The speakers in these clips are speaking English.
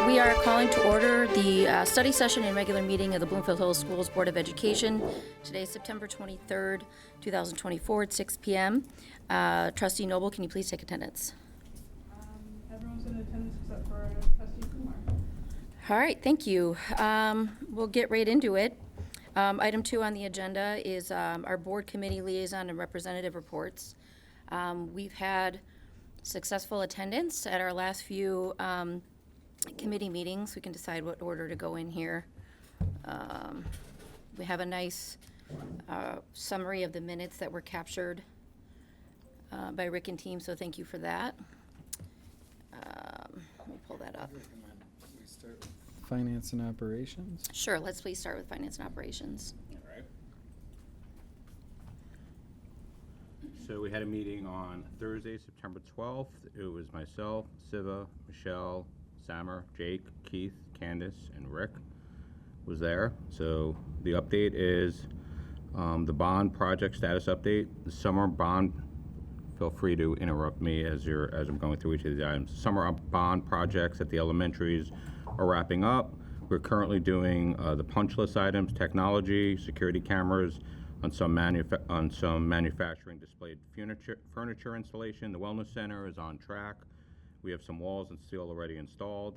We are calling to order the study session and regular meeting of the Bloomfield Hills Schools Board of Education. Today is September 23rd, 2024 at 6 p.m. Trustee Noble, can you please take attendance? Everyone's in attendance except for Trustee Kumar. All right, thank you. We'll get right into it. Item 2 on the agenda is our board committee liaison and representative reports. We've had successful attendance at our last few committee meetings. We can decide what order to go in here. We have a nice summary of the minutes that were captured by Rick and team, so thank you for that. Let me pull that up. We start with finance and operations. Sure, let's please start with finance and operations. All right. So we had a meeting on Thursday, September 12th. It was myself, Siva, Michelle, Samer, Jake, Keith, Candace, and Rick was there. So the update is the bond project status update. The summer bond, feel free to interrupt me as I'm going through each of these items. Summer bond projects at the elementaries are wrapping up. We're currently doing the punch list items, technology, security cameras, on some manufacturing displayed furniture installation. The wellness center is on track. We have some walls and steel already installed.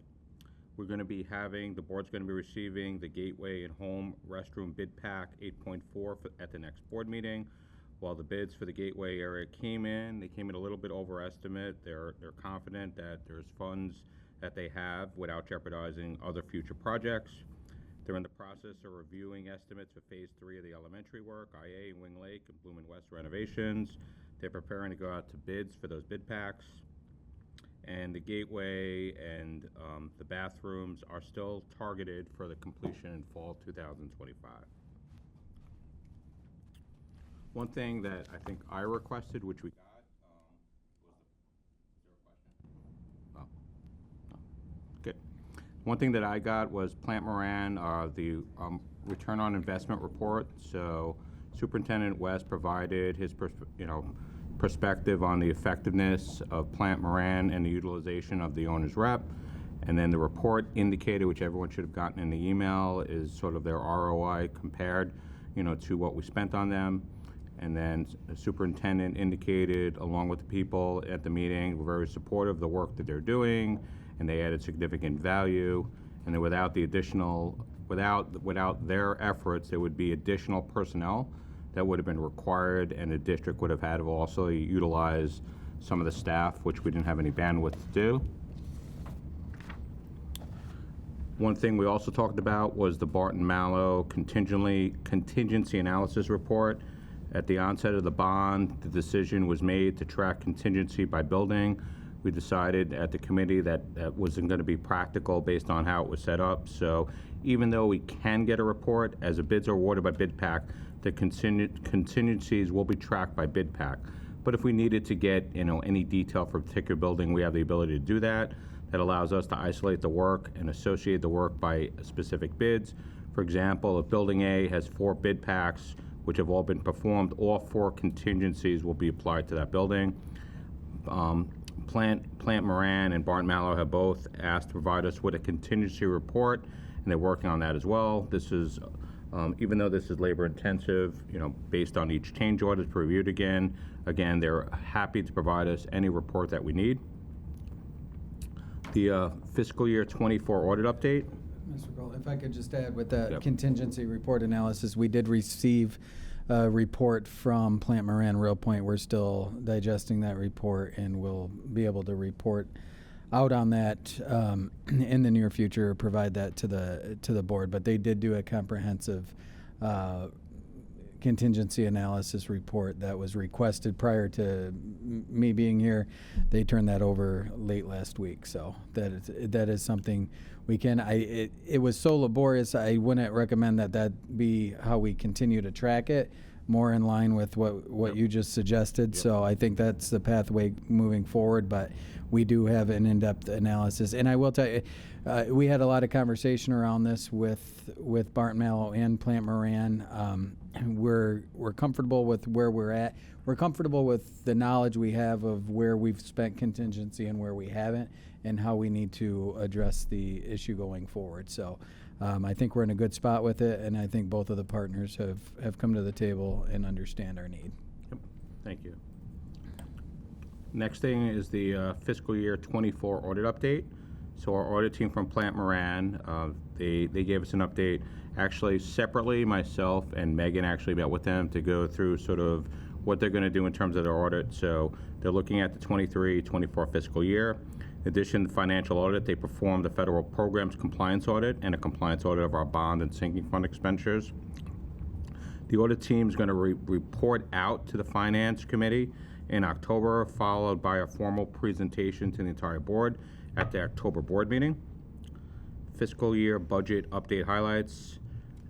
We're going to be the board's going to be receiving the Gateway and Home Restroom Bid Pack 8.4 at the next board meeting. While the bids for the Gateway area came in a little bit over estimate. They're confident that there's funds that they have without jeopardizing other future projects. They're in the process of reviewing estimates for Phase 3 of the elementary work, Ayah, Wing Lake, and Bloom and West renovations. They're preparing to go out to bids for those bid packs. And the Gateway and the bathrooms are still targeted for the completion in fall 2025. One thing that I think I requested, which we got, one thing that I got was Plant Moran, the return on investment report. So Superintendent West provided his perspective on the effectiveness of Plant Moran and the utilization of the owner's rep. And then the report indicated, which everyone should have gotten in the email, is sort of their ROI compared, to what we spent on them. And then the superintendent indicated, along with the people at the meeting, we're very supportive of the work that they're doing, and they added significant value. And then without their efforts, there would be additional personnel that would have been required, and the district would have had to also utilize some of the staff, which we didn't have any bandwidth to do. One thing we also talked about was the Barton Mallow contingency analysis report. At the onset of the bond, the decision was made to track contingency by building. We decided at the committee that wasn't going to be practical based on how it was set up. So even though we can get a report, as the bids are awarded by bid pack, the contingencies will be tracked by bid pack. But if we needed to get any detail for a particular building, we have the ability to do that. That allows us to isolate the work and associate the work by specific bids. For example, if Building A has 4 bid packs, which have all been performed, all 4 contingencies will be applied to that building. Plant Moran and Barton Mallow have both asked to provide us with a contingency report, and they're working on that as well. This is, even though this is labor intensive, based on each change order is reviewed again, they're happy to provide us any report that we need. The fiscal year 24 audit update. Mr. Gold, if I could just add with that Yep. contingency report analysis, we did receive a report from Plant Moran Real Point. We're still digesting that report, and we'll be able to report out on that in the near future, provide that to the board. But they did do a comprehensive contingency analysis report that was requested prior to me being here. They turned that over late last week, so that is something we can. It was so laborious, I wouldn't recommend that be how we continue to track it, more in line with what you just suggested. Yep. So I think that's the pathway moving forward, but we do have an in-depth analysis. And I will tell you, we had a lot of conversation around this with Barton Mallow and Plant Moran. we're comfortable with where we're at. We're comfortable with the knowledge we have of where we've spent contingency and where we haven't, and how we need to address the issue going forward. So I think we're in a good spot with it, and I think both of the partners have come to the table and understand our need. Yep. Thank you. Next thing is the fiscal year 24 audit update. So our audit team from Plant Moran, they gave us an update. Actually, separately, myself and Megan actually met with them to go through sort of what they're going to do in terms of their audit. So they're looking at the 23-24 fiscal year. In addition to financial audit, they performed a federal programs compliance audit and a compliance audit of our bond and sinking fund expenditures. The audit team is going to report out to the Finance Committee in October, followed by a formal presentation to the entire board at the October board meeting. Fiscal year budget update highlights.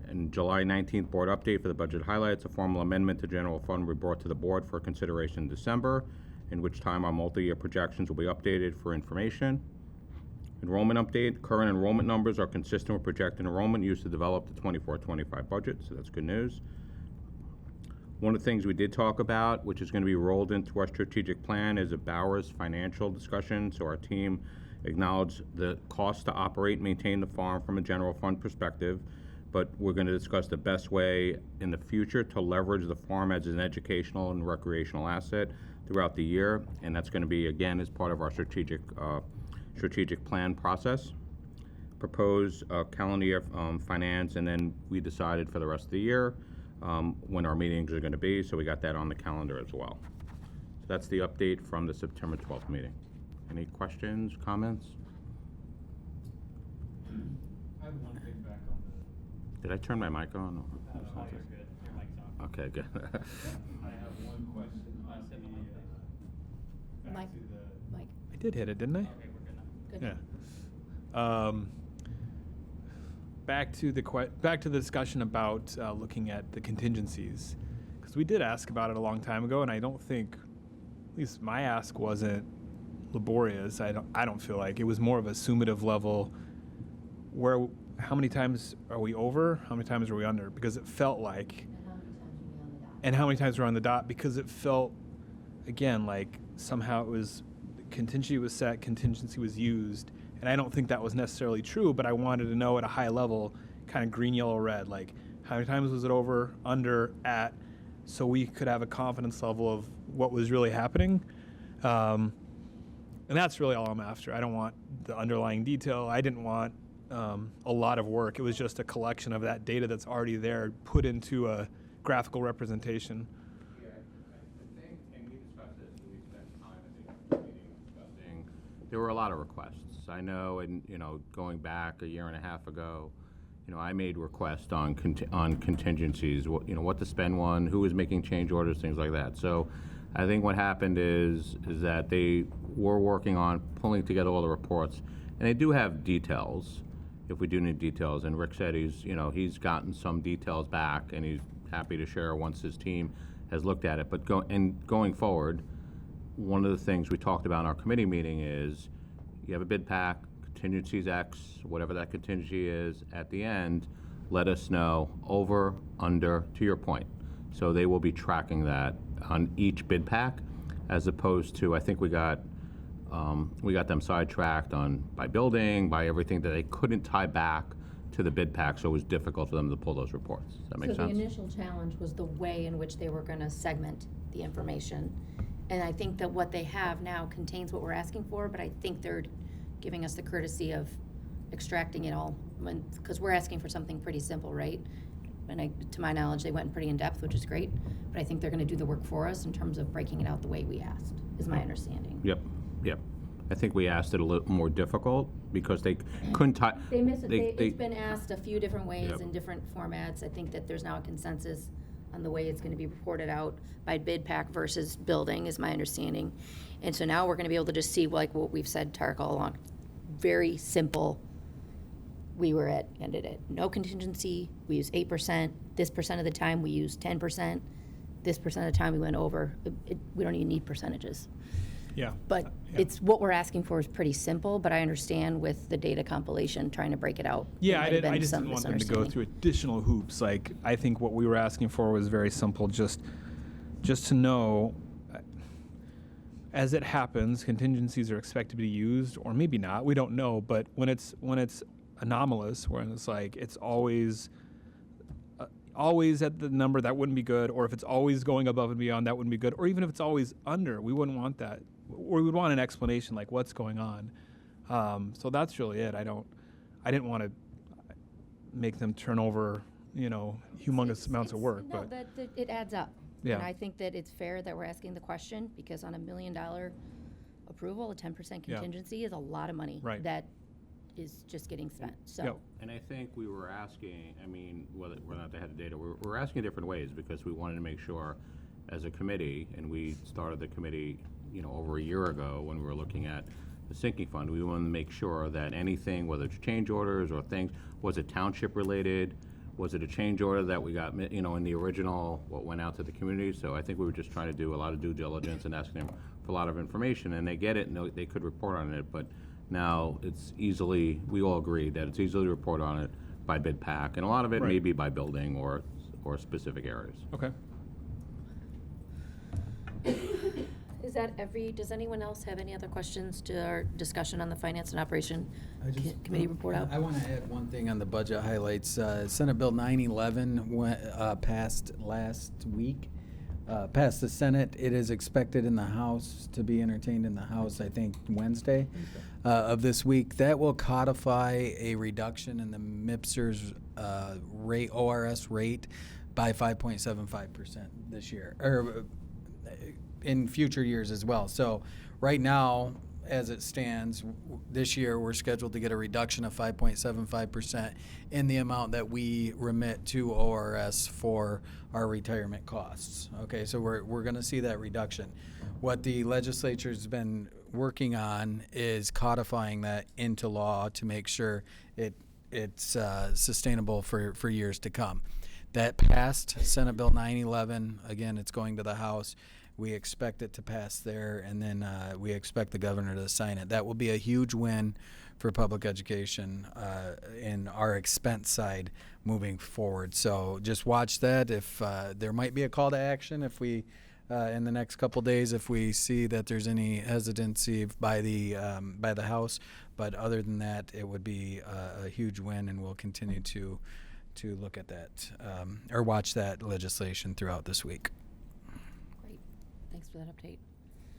And July 19th board update for the budget highlights. A formal amendment to general fund will be brought to the board for consideration in December, in which time our multi-year projections will be updated for information. Enrollment update. Current enrollment numbers are consistent with projected enrollment used to develop the 24-25 budget, so that's good news. One of the things we did talk about, which is going to be rolled into our strategic plan, is a Bowers financial discussion. So our team acknowledged the cost to operate and maintain the farm from a general fund perspective, but we're going to discuss the best way in the future to leverage the farm as an educational and recreational asset throughout the year, and that's going to be, again, as part of our strategic plan process. Proposed calendar year finance, and then we decided for the rest of the year when our meetings are going to be, so we got that on the calendar as well. So that's the update from the September 12th meeting. Any questions, comments? I have one thing back on the. Did I turn my mic on? No, you're good. Your mic's on. Okay, good. I have one question on the. Mike. Back to the. Mike, I did hit it, didn't I? Okay, we're good now. good. Yeah. Back to the discussion about looking at the contingencies, because we did ask about it a long time ago, and I don't think, at least my ask wasn't laborious. I don't feel like it was more of a summative level. How many times are we over? How many times are we under? Because it felt like. And how many times were on the dot? Because it felt, again, like somehow it was contingency was set, contingency was used. And I don't think that was necessarily true, but I wanted to know at a high level, kind of green, yellow, red, like how many times was it over, under, at, so we could have a confidence level of what was really happening. And that's really all I'm after. I don't want the underlying detail. I didn't want a lot of work. It was just a collection of that data that's already there, put into a graphical representation. Yeah, I think, and we discussed this, and we spent time at the meeting discussing, there were a lot of requests. I know, and going back a year and a half ago, I made requests on contingencies, what to spend on, who was making change orders, things like that. So I think what happened is that they were working on pulling together all the reports, and they do have details, if we do need details. And Rick said he's gotten some details back, and he's happy to share once his team has looked at it. But going forward, one of the things we talked about in our committee meeting is you have a bid pack, contingencies X, whatever that contingency is, at the end, let us know over, under, to your point. So they will be tracking that on each bid pack, as opposed to, I think we got them sidetracked by building, by everything that they couldn't tie back to the bid pack, so it was difficult for them to pull those reports. Does that make sense? So the initial challenge was the way in which they were going to segment the information. And I think that what they have now contains what we're asking for, but I think they're giving us the courtesy of extracting it all, because we're asking for something pretty simple, right? And to my knowledge, they went pretty in depth, which is great, but I think they're going to do the work for us in terms of breaking it out the way we asked, is my understanding. Yep. I think we asked it a little more difficult because they couldn't tie. They miss it. It's been asked a few different ways Yep. in different formats. I think that there's now a consensus on the way it's going to be reported out by bid pack versus building, is my understanding. And so now we're going to be able to just see, like what we've said, Tarek, all along. Very simple. We were ended at no contingency. We use 8%. This percent of the time we use 10%. This percent of the time we went over. We don't even need percentages. Yeah. But Yeah. it's, what we're asking for is pretty simple, but I understand with the data compilation, trying to break it out. Yeah, there might have I been just some didn't want them to go misunderstanding. through additional hoops. Like, I think what we were asking for was very simple, just to know, as it happens, contingencies are expected to be used, or maybe not, we don't know, but when it's anomalous, when it's like, it's always at the number, that wouldn't be good, or if it's always going above and beyond, that wouldn't be good, or even if it's always under, we wouldn't want that, or we would want an explanation, like what's going on. So that's really it. I didn't want to make them turn over, humongous amounts of work, No, but that it adds up. Yeah. And I think that it's fair that we're asking the question, because on $1 million approval, a 10% Yeah. contingency is a lot of money. Right. That is just getting spent, so. Yep. And I think we were asking, I mean, whether or not they had the data, we're asking different ways because we wanted to make sure as a committee, and we started the committee, over a year ago when we were looking at the sinking fund, we wanted to make sure that anything, whether it's change orders or things, was it township related? Was it a change order that we got, in the original, what went out to the community? So I think we were just trying to do a lot of due diligence and asking them for a lot of information, and they get it, and they could report on it, but now it's easily, we all agree that it's easily report on it by bid pack, and a lot of it may Right. be by building or specific areas. okay. Is that does anyone else have any other questions to our discussion on the Finance and Operation Committee report out? I want to add one thing on the budget highlights. Senate Bill 911 passed last week, passed the Senate. It is expected in the House to be entertained in the House, I think, Wednesday of this week. That will codify a reduction in the MIPSR's rate, ORS rate by 5.75% this year, or in future years as well. So right now, as it stands, this year we're scheduled to get a reduction of 5.75% in the amount that we remit to ORS for our retirement costs. Okay, so we're going to see that reduction. What the legislature's been working on is codifying that into law to make sure it's sustainable for years to come. That passed Senate Bill 911. Again, it's going to the House. We expect it to pass there, and then we expect the governor to sign it. That will be a huge win for public education in our expense side moving forward. So just watch that. If there might be a call to action if we, in the next couple days, if we see that there's any hesitancy by the House. But other than that, it would be a huge win, and we'll continue to look at that or watch that legislation throughout this week. Great, thanks for that update.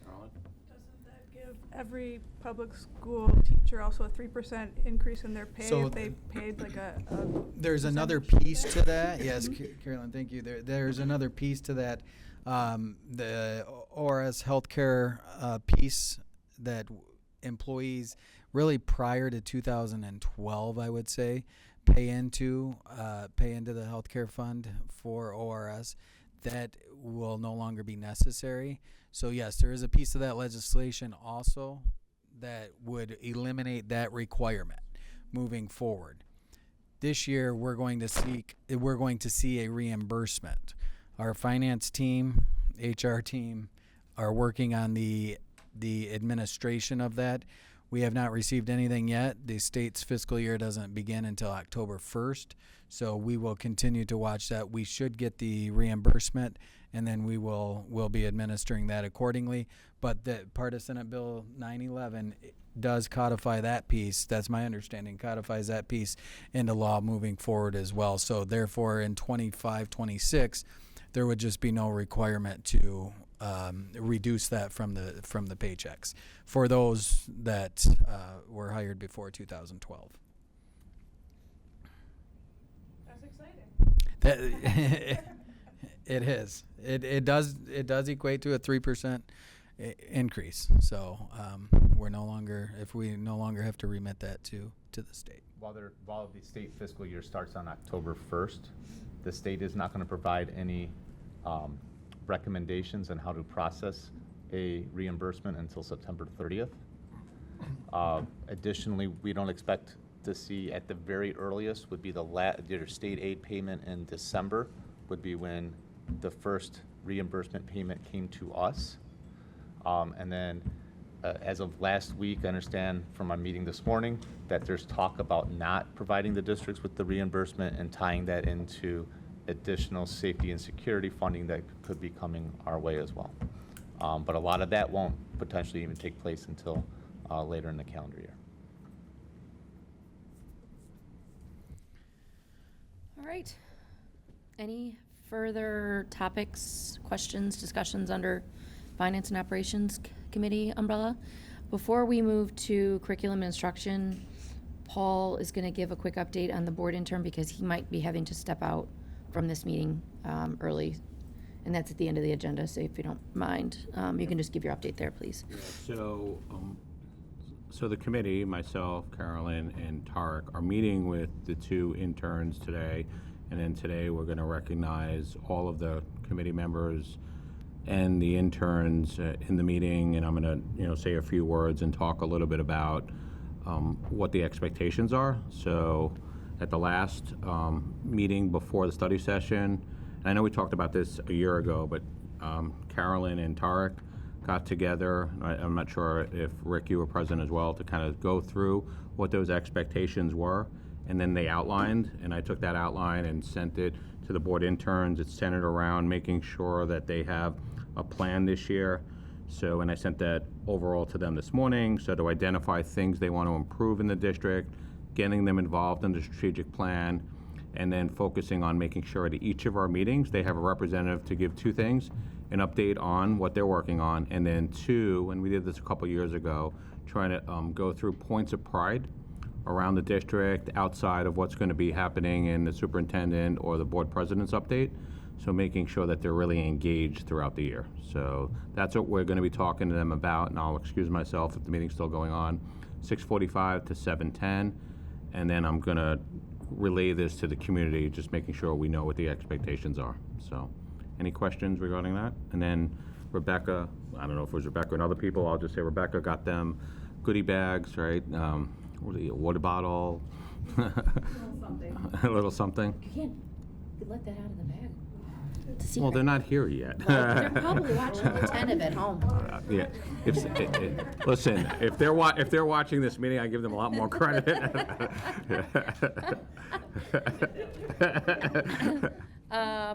Carolyn? Doesn't that give every public school teacher also a 3% increase in their pay So if they paid like a There's another percentage piece there? to that. Yes, Carolyn, thank you. There's another piece to that. The ORS healthcare piece that employees really prior to 2012, I would say, pay into the healthcare fund for ORS. That will no longer be necessary. So yes, there is a piece of that legislation also that would eliminate that requirement moving forward. This year, we're going to see a reimbursement. Our finance team, HR team, are working on the administration of that. We have not received anything yet. The state's fiscal year doesn't begin until October 1st, so we will continue to watch that. We should get the reimbursement, and then we'll be administering that accordingly. But that part of Senate Bill 911 does codify that piece. That's my understanding. Codifies that piece into law moving forward as well. So therefore, in 25-26, there would just be no requirement to reduce that from the paychecks for those that were hired before 2012. That's exciting. That it is. It does equate to a 3% increase. So we no longer have to remit that to the state. While the state fiscal year starts on October 1st, the state is not going to provide any recommendations on how to process a reimbursement until September 30th. Additionally, we don't expect to see, at the very earliest, would be their state aid payment in December would be when the first reimbursement payment came to us. And then as of last week, I understand from our meeting this morning that there's talk about not providing the districts with the reimbursement and tying that into additional safety and security funding that could be coming our way as well. But a lot of that won't potentially even take place until later in the calendar year. All right. Any further topics, questions, discussions under Finance and Operations Committee umbrella? Before we move to curriculum and instruction, Paul is going to give a quick update on the board intern because he might be having to step out from this meeting early. And that's at the end of the agenda, so if you don't mind, you can just give your update there, please. So, so the committee, myself, Carolyn, and Tarek, are meeting with the 2 interns today. And then today, we're going to recognize all of the committee members and the interns in the meeting. And I'm going to, say a few words and talk a little bit about what the expectations are. So at the last meeting before the study session, and I know we talked about this a year ago, but Carolyn and Tarek got together. I'm not sure if Rick, you were present as well, to kind of go through what those expectations were. And then they outlined, and I took that outline and sent it to the board interns. It's centered around making sure that they have a plan this year. So, and I sent that overall to them this morning, so to identify things they want to improve in the district, getting them involved in the strategic plan, and then focusing on making sure at each of our meetings, they have a representative to give 2 things, an update on what they're working on, and then 2, and we did this a couple years ago, trying to go through points of pride around the district outside of what's going to be happening in the superintendent or the board president's update. So making sure that they're really engaged throughout the year. So that's what we're going to be talking to them about, and I'll excuse myself if the meeting's still going on, 6:45 to 7:10, and then I'm going to relay this to the community, just making sure we know what the expectations are. So any questions regarding that? And then Rebecca, I don't know if it was Rebecca and other people, I'll just say Rebecca got them goodie bags, right? What are they, a water bottle? A little something. A little something. You can't let that out of the bag. It's a secret. Well, they're not here yet. Well, they're probably watching the 10 of at home. Yeah. Listen, if they're watching this meeting, I give them a lot more credit.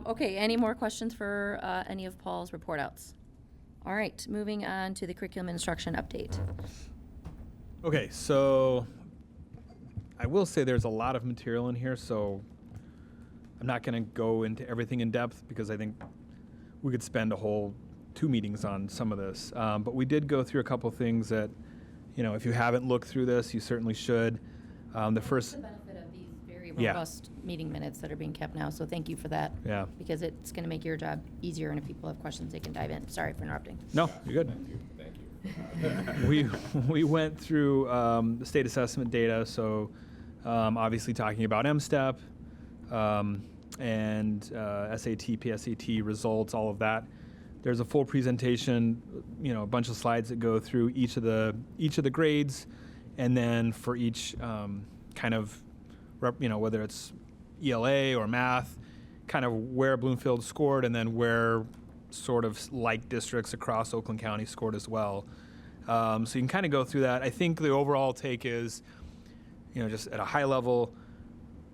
Okay, any more questions for any of Paul's report outs? All right, moving on to the curriculum instruction update. Okay, so I will say there's a lot of material in here, so I'm not going to go into everything in depth because I think we could spend a whole 2 meetings on some of this. But we did go through a couple things that, if you haven't looked through this, you certainly should. The first... The benefit of these very Yeah. robust meeting minutes that are being kept now, so thank you for that. Yeah. Because it's going to make your job easier, and if people have questions, they can dive in. Sorry for interrupting. No, you're good. Thank you. We went through the state assessment data, so obviously talking about MSTEP and SAT, PSAT results, all of that. There's a full presentation, a bunch of slides that go through each of the grades, and then for each kind of, whether it's ELA or math, kind of where Bloomfield scored, and then where sort of like districts across Oakland County scored as well. So you can kind of go through that. I think the overall take is, just at a high level,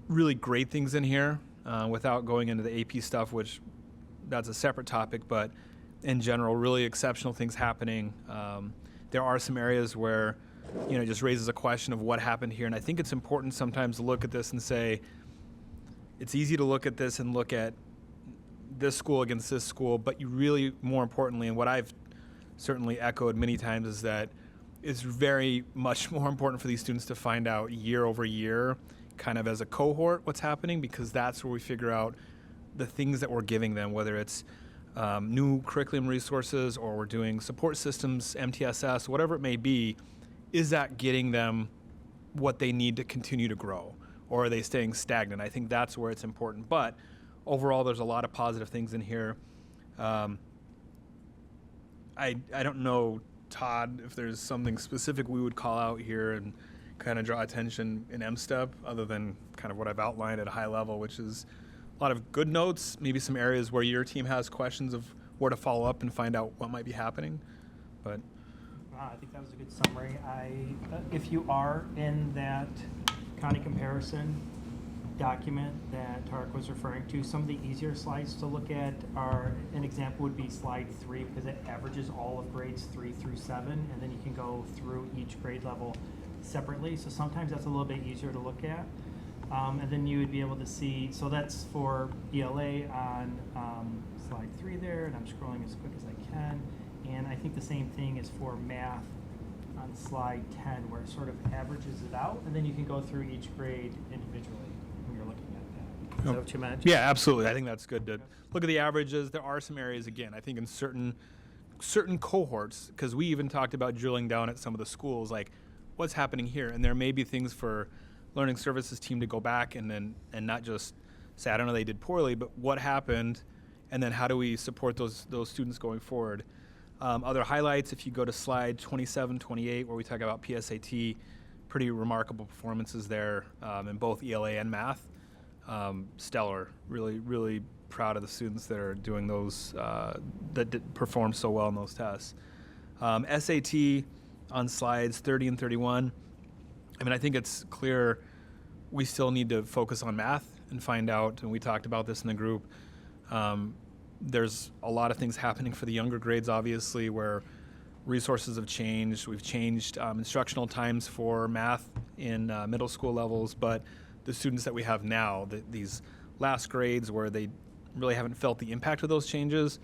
really great things in here without going into the AP stuff, which that's a separate topic, but in general, really exceptional things happening. There are some areas where, it just raises a question of what happened here. And I think it's important sometimes to look at this and say, it's easy to look at this and look at this school against this school, but you really, more importantly, and what I've certainly echoed many times, is that it's very much more important for these students to find out year over year, kind of as a cohort, what's happening, because that's where we figure out the things that we're giving them, whether it's new curriculum resources or we're doing support systems, MTSS, whatever it may be. Is that getting them what they need to continue to grow, or are they staying stagnant? I think that's where it's important. But overall, there's a lot of positive things in here. I don't know, Todd, if there's something specific we would call out here and kind of draw attention in MSTEP, other than kind of what I've outlined at a high level, which is a lot of good notes, maybe some areas where your team has questions of where to follow up and find out what might be happening. But I think that was a good summary. If you are in that county comparison document that Tarek was referring to, some of the easier slides to look at are, an example would be slide 3, because it averages all of grades 3 through 7, and then you can go through each grade level separately. So sometimes that's a little bit easier to look at. And then you would be able to see, so that's for ELA on slide 3 there, and I'm scrolling as quick as I can. And I think the same thing is for math on slide 10, where it sort of averages it out, and then you can go through each grade individually when you're looking at that. Is that what you meant? Yeah, absolutely. I think that's good to look at the averages. There are some areas, again, I think in certain cohorts, because we even talked about drilling down at some of the schools, like what's happening here, and there may be things for learning services team to go back and not just say, I don't know, they did poorly, but what happened, and then how do we support those students going forward. Other highlights, if you go to slide 27, 28, where we talk about PSAT, pretty remarkable performances there in both ELA and math. Stellar. Really, really proud of the students that are doing those, that performed so well in those tests. SAT on slides 30 and 31. I mean, I think it's clear we still need to focus on math and find out, and we talked about this in the group, there's a lot of things happening for the younger grades, obviously, where resources have changed. We've changed instructional times for math in middle school levels, but the students that we have now, these last grades where they really haven't felt the impact of those changes,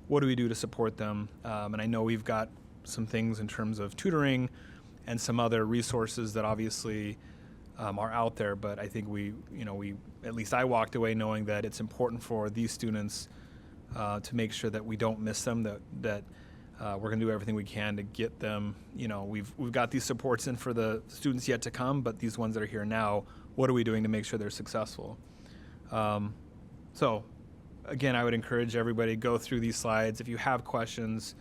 what do we do to support them? And I know we've got some things in terms of tutoring and some other resources that obviously are out there, but I think we, at least I walked away knowing that it's important for these students to make sure that we don't miss them, that we're going to do everything we can to get them. We've got these supports in for the students yet to come, but these ones that are here now, what are we doing to make sure they're successful? So, again, I would encourage everybody to go through these slides. If you have questions,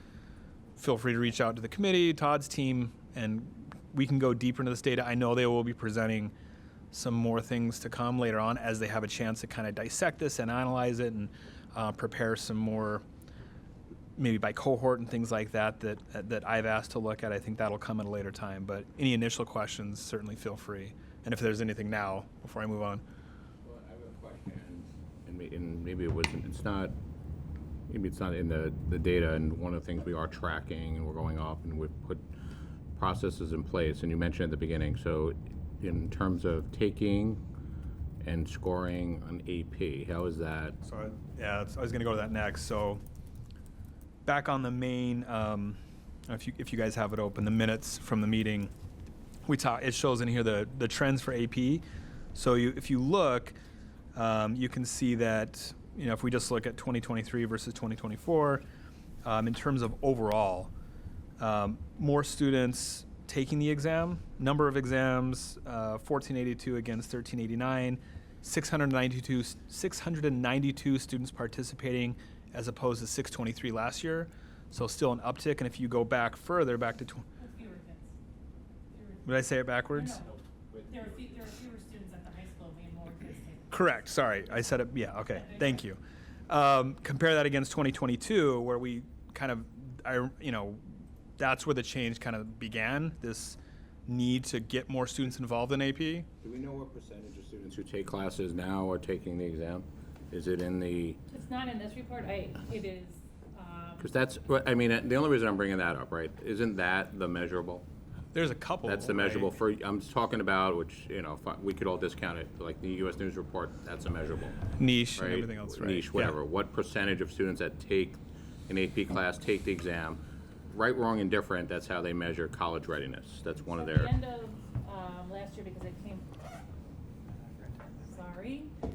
feel free to reach out to the committee, Todd's team, and we can go deeper into this data. I know they will be presenting some more things to come later on as they have a chance to kind of dissect this and analyze it and prepare some more, maybe by cohort and things like that I've asked to look at. I think that'll come at a later time. But any initial questions, certainly feel free. And if there's anything now, before I move on. Well, I have a question, and maybe it's not in the data, and one of the things we are tracking, and we're going off, and we've put processes in place, and you mentioned at the beginning, so in terms of taking and scoring on AP, how is that? So I was going to go to that next. So back on the main, if you guys have it open, the minutes from the meeting, it shows in here the trends for AP. So if you look, you can see that if we just look at 2023 versus 2024, in terms of overall, more students taking the exam, number of exams, 1482 against 1389, 692 students participating as opposed to 623 last year. So still an uptick. And if you go back further, back to Fewer kids. Did I say it backwards? No. There are fewer students at the high school, we have more kids taking. Correct. Sorry, I said it. Yeah. Okay. Thank you. Compare that against 2022, where we kind of, that's where the change kind of began. This need to get more students involved in AP. Do we know what percentage of students who take classes now are taking the exam? Is it in the? It's not in this report. It is. Because that's, I mean, the only reason I'm bringing that up, right? Isn't that the measurable? There's a couple. That's the measurable for. I'm talking about, which we could all discount it, like the U.S. News Report. That's a measurable. Niche right? and everything else, right? Niche, whatever. Yeah. What percentage of students that take an AP class take the exam? Right, wrong, and different. That's how they measure college readiness. That's one of At their. the end of last year, because I came. Sorry. Turn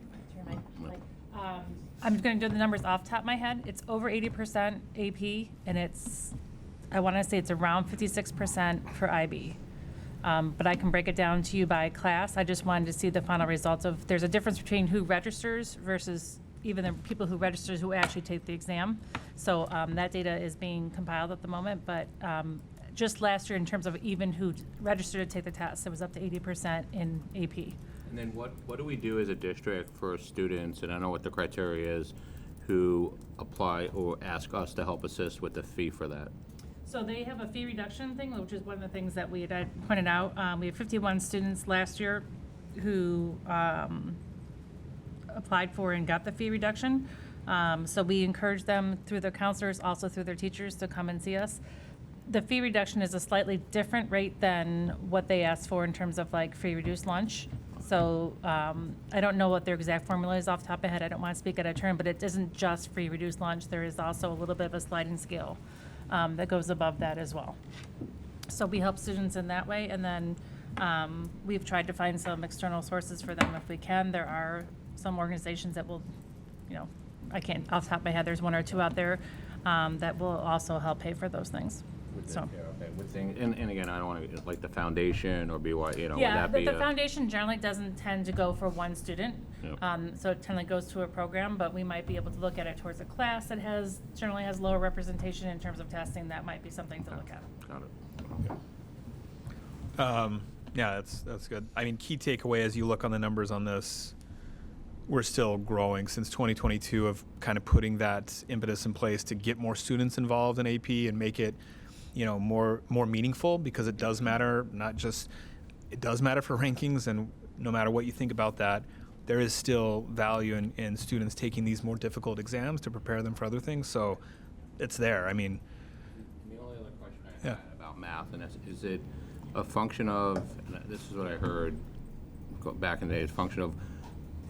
my. I'm going to do the numbers off the top of my head. It's over 80% AP, and I want to say it's around 56% for IB. But I can break it down to you by class. I just wanted to see the final results of, there's a difference between who registers versus even the people who registers who actually take the exam. So that data is being compiled at the moment, but just last year in terms of even who registered to take the test, it was up to 80% in AP. And then what do we do as a district for students, and I don't know what the criteria is, who apply or ask us to help assist with the fee for that? So they have a fee reduction thing, which is one of the things that I pointed out. We have 51 students last year who applied for and got the fee reduction. So we encourage them through their counselors, also through their teachers, to come and see us. The fee reduction is a slightly different rate than what they asked for in terms of like free reduced lunch. So I don't know what their exact formula is off the top of my head. I don't want to speak out of turn, but it isn't just free reduced lunch. There is also a little bit of a sliding scale that goes above that as well. So we help students in that way, and then we've tried to find some external sources for them if we can. There are some organizations that will, I can't off the top of my head, there's one or two out there that will also help pay for those things. So. Okay, with things, and again, I don't want to, like the foundation or BY, would Yeah, that be the foundation generally doesn't tend to go for one student. Yep. So it generally goes to a program, but we might be able to look at it towards a class that generally has lower representation in terms of testing. That might be something to look at. Got it. Yeah, that's good. I mean, key takeaway as you look on the numbers on this, we're still growing since 2022 of kind of putting that impetus in place to get more students involved in AP and make it, more meaningful, because it does matter. It does matter for rankings, and no matter what you think about that, there is still value in students taking these more difficult exams to prepare them for other things. So it's there. I mean, The only other question I had about math, and is it a function of, and this is what I heard back in the day, it's a function of,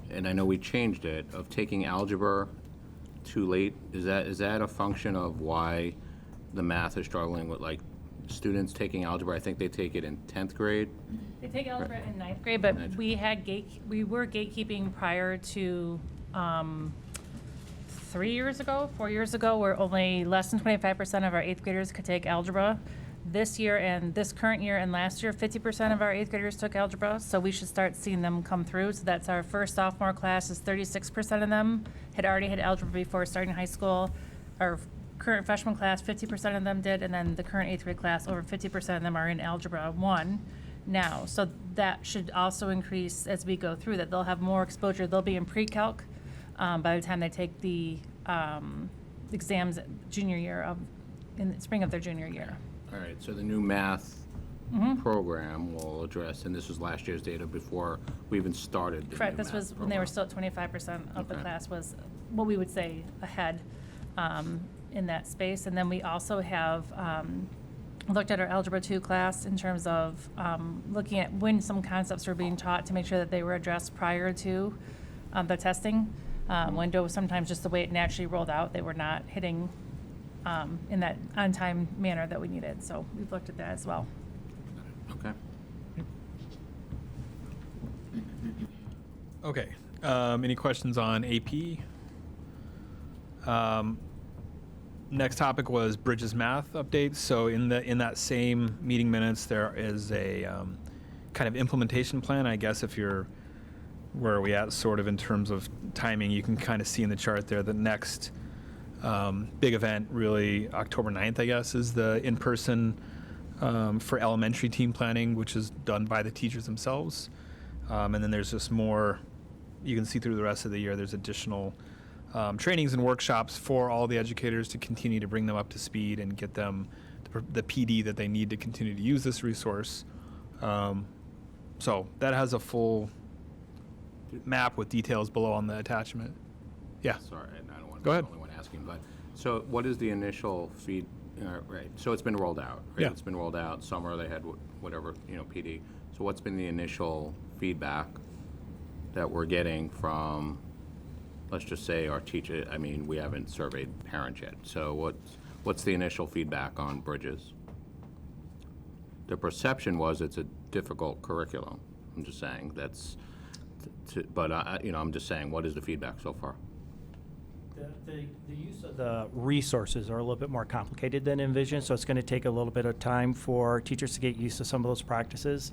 and I know we changed it, of taking algebra too late. Is that a function of why the math is struggling with, like, students taking algebra? I think they take it in 10th grade. They take algebra in 9th grade, but we were gatekeeping prior to 4 years ago, where only less than 25% of our 8th graders could take algebra. This year and this current year and last year, 50% of our 8th graders took algebra, so we should start seeing them come through. So that's our first sophomore class is 36% of them had already had algebra before starting high school. Our current freshman class, 50% of them did, and then the current 8th grade class, over 50% of them are in Algebra 1 now. So that should also increase as we go through that. They'll have more exposure. They'll be in pre-calc by the time they take the exams junior year in the spring of their junior year. All right, so the new math program will address, and this was last year's data before we even started the Correct, new this math was when they were program. still at 25% of the Okay. class was what we would say ahead in that space. And then we also have looked at our Algebra 2 class in terms of looking at when some concepts were being taught to make sure that they were addressed prior to the testing window. Sometimes just the way it naturally rolled out, they were not hitting in that on-time manner that we needed. So we've looked at that as well. Okay. okay. Any questions on AP? Next topic was Bridges math updates. So in that same meeting minutes, there is a kind of implementation plan. I guess where are we at sort of in terms of timing, you can kind of see in the chart there the next big event, really October 9th, I guess, is the in-person for elementary team planning, which is done by the teachers themselves. And then there's just more, you can see through the rest of the year, there's additional trainings and workshops for all the educators to continue to bring them up to speed and get them the PD that they need to continue to use this resource. So that has a full map with details below on the attachment. Yeah. Sorry, and I don't want to Go be ahead. the only one asking, but, so what is the initial feed, right, so it's been rolled out, right? Yeah. It's been rolled out, summer they had whatever, PD. So what's been the initial feedback that we're getting from, let's just say our teacher, I mean, we haven't surveyed parents yet, so what's the initial feedback on Bridges? The perception was it's a difficult curriculum, I'm just saying, but I'm just saying, what is the feedback so far? The use of the resources are a little bit more complicated than Envision, so it's going to take a little bit of time for teachers to get used to some of those practices.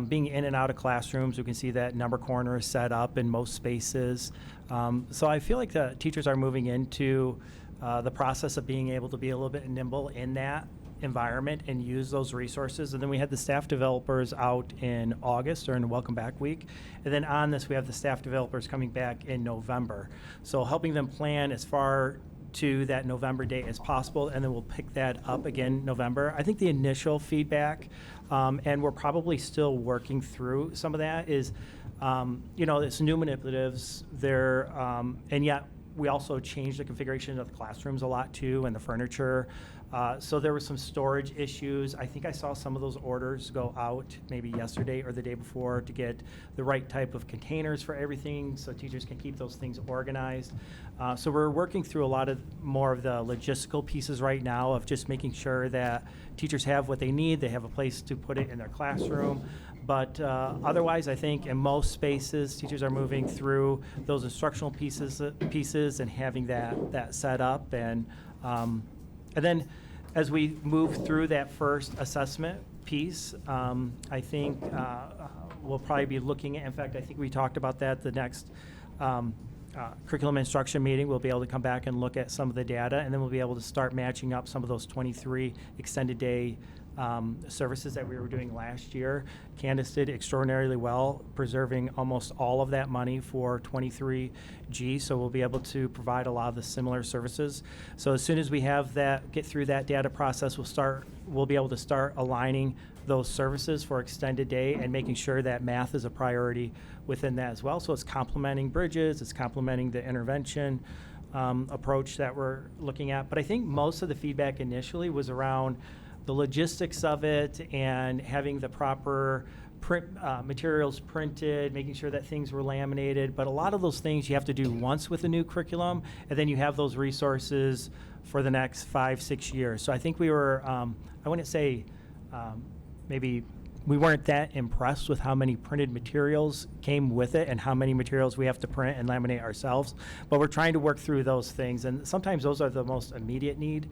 Being in and out of classrooms, we can see that number corner is set up in most spaces. So I feel like the teachers are moving into the process of being able to be a little bit nimble in that environment and use those resources. And then we had the staff developers out in August during the Welcome Back Week. And then on this, we have the staff developers coming back in November. So helping them plan as far to that November date as possible, and then we'll pick that up again November. I think the initial feedback, and we're probably still working through some of that, is, it's new manipulatives. And yet we also changed the configuration of the classrooms a lot too, and the furniture. So there were some storage issues. I think I saw some of those orders go out maybe yesterday or the day before to get the right type of containers for everything so teachers can keep those things organized. So we're working through a lot of more of the logistical pieces right now of just making sure that teachers have what they need, they have a place to put it in their classroom. But otherwise, I think in most spaces, teachers are moving through those instructional pieces and having that set up. And then as we move through that first assessment piece, I think we'll probably be looking at, in fact, I think we talked about that the next curriculum instruction meeting. We'll be able to come back and look at some of the data, and then we'll be able to start matching up some of those 23 extended day services that we were doing last year. Candace did extraordinarily well, preserving almost all of that money for 23G, so we'll be able to provide a lot of the similar services. So as soon as we have that, get through that data process, we'll be able to start aligning those services for extended day and making sure that math is a priority within that as well. So it's complementing bridges, it's complementing the intervention approach that we're looking at. But I think most of the feedback initially was around the logistics of it and having the proper materials printed, making sure that things were laminated. But a lot of those things you have to do once with a new curriculum, and then you have those resources for the next 5-6 years. So I think we were, I wouldn't say maybe we weren't that impressed with how many printed materials came with it and how many materials we have to print and laminate ourselves. But we're trying to work through those things, and sometimes those are the most immediate need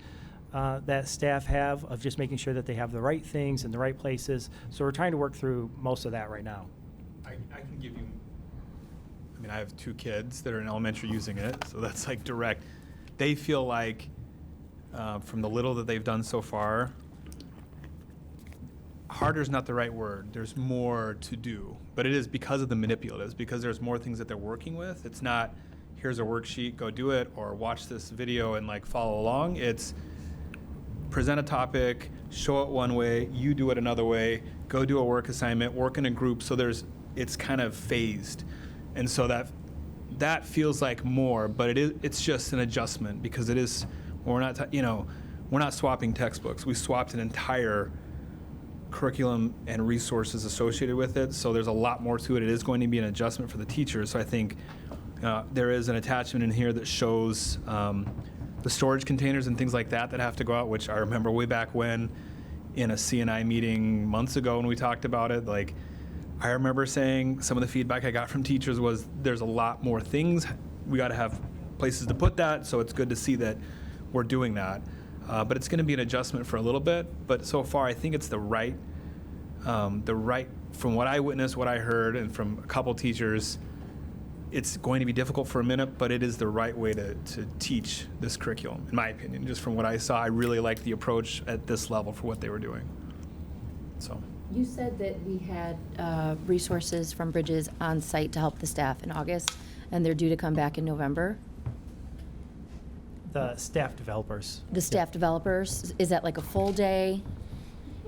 that staff have, of just making sure that they have the right things in the right places. So we're trying to work through most of that right now. I can give you, I have 2 kids that are in elementary using it, so that's like direct. They feel like from the little that they've done so far, harder is not the right word. There's more to do, but it is because of the manipulatives, because there's more things that they're working with. It's not, here's a worksheet, go do it, or watch this video and like follow along. It's present a topic, show it one way, you do it another way, go do a work assignment, work in a group. So it's kind of phased. And so that feels like more, but it's just an adjustment, because it is, we're not swapping textbooks. We swapped an entire curriculum and resources associated with it. So there's a lot more to it. It is going to be an adjustment for the teachers. So I think there is an attachment in here that shows the storage containers and things like that have to go out, which I remember way back when in a CNI meeting months ago when we talked about it. Like, I remember saying some of the feedback I got from teachers was there's a lot more things. We got to have places to put that, so it's good to see that we're doing that. But it's going to be an adjustment for a little bit. But so far, I think it's the right, from what I witnessed, what I heard, and from a couple teachers, it's going to be difficult for a minute, but it is the right way to teach this curriculum, in my opinion. Just from what I saw, I really liked the approach at this level for what they were doing. So. You said that we had resources from Bridges on site to help the staff in August, and they're due to come back in November. The staff developers. The staff developers, is that like a full day?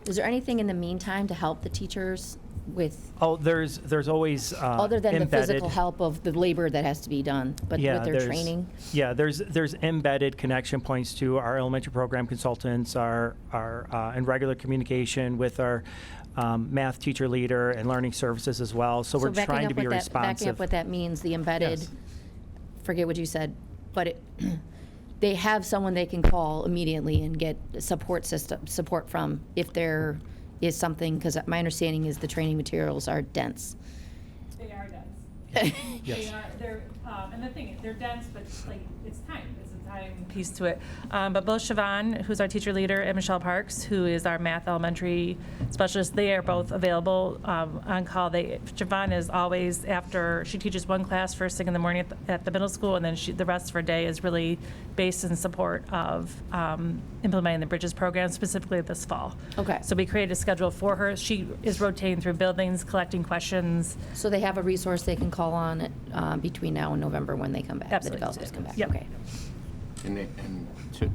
Is there anything in the meantime to help the teachers with, Oh, there's always other than the embedded, physical help of the labor that has to be done, but with their training? Yeah, there's embedded connection points to our elementary program consultants, our in regular communication with our math teacher leader and learning services as well. So we're trying to be responsive. Backing up what that means, the embedded, Yes. forget what you said, but they have someone they can call immediately and get support from if there is something, because my understanding is the training materials are dense. They are dense. Yes. They're, and the thing is, they're dense, but like, it's time. It's a time piece to it. But both Siobhan, who's our teacher leader, and Michelle Parks, who is our math elementary specialist, they are both available on call. Siobhan is always after, she teaches one class first thing in the morning at the middle school, and then the rest of her day is really based in support of implementing the Bridges program, specifically this fall. Okay. So we created a schedule for her. She is rotating through buildings, collecting questions. So they have a resource they can call on between now and November when they come back, the Absolutely. developers come back? Yep. Okay. And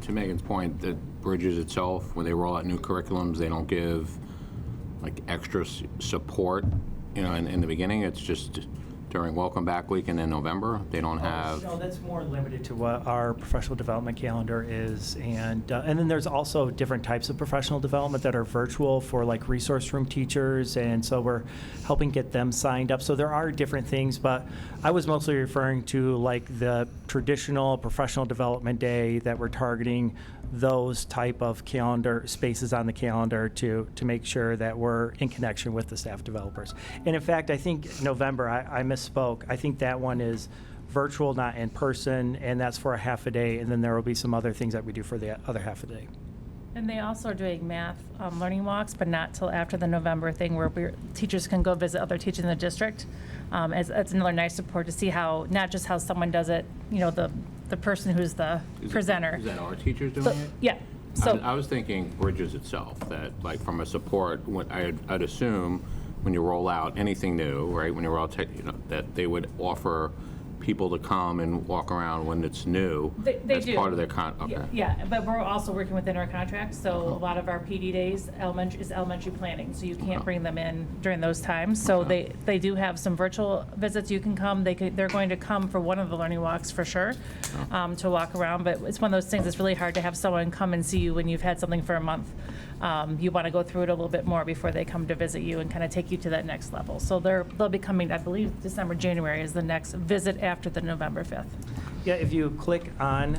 to Megan's point, the Bridges itself, when they roll out new curriculums, they don't give like extra support, in the beginning. It's just during Welcome Back Week and in November. They don't have. No, that's more limited to what our professional development calendar is, and then there's also different types of professional development that are virtual for like resource room teachers, and so we're helping get them signed up. So there are different things, but I was mostly referring to like the traditional professional development day that we're targeting those type of calendar spaces on the calendar to make sure that we're in connection with the staff developers. And in fact, I think November, I misspoke. I think that one is virtual, not in person, and that's for a half a day, and then there will be some other things that we do for the other half a day. And they also are doing math learning walks, but not till after the November thing where teachers can go visit other teachers in the district. It's another nice support to see how, not just how someone does it, the person who's the presenter. Is that our teachers doing it? Yeah. So I was thinking Bridges itself, that like from a support, I'd assume when you roll out anything new, right, when you roll out, that they would offer people to come and walk around when it's new. They as do. part of their okay. Yeah, but we're also working within our contract, so a lot of our PD days is elementary planning, so you can't bring them in during those times. So they do have some virtual visits. You can come. They're going to come for one of the learning walks for sure, to walk around. But it's one of those things. It's really hard to have someone come and see you when you've had something for a month. You want to go through it a little bit more before they come to visit you and kind of take you to that next level. So they'll be coming, I believe, December, January is the next visit after the November 5th. Yeah, if you click on,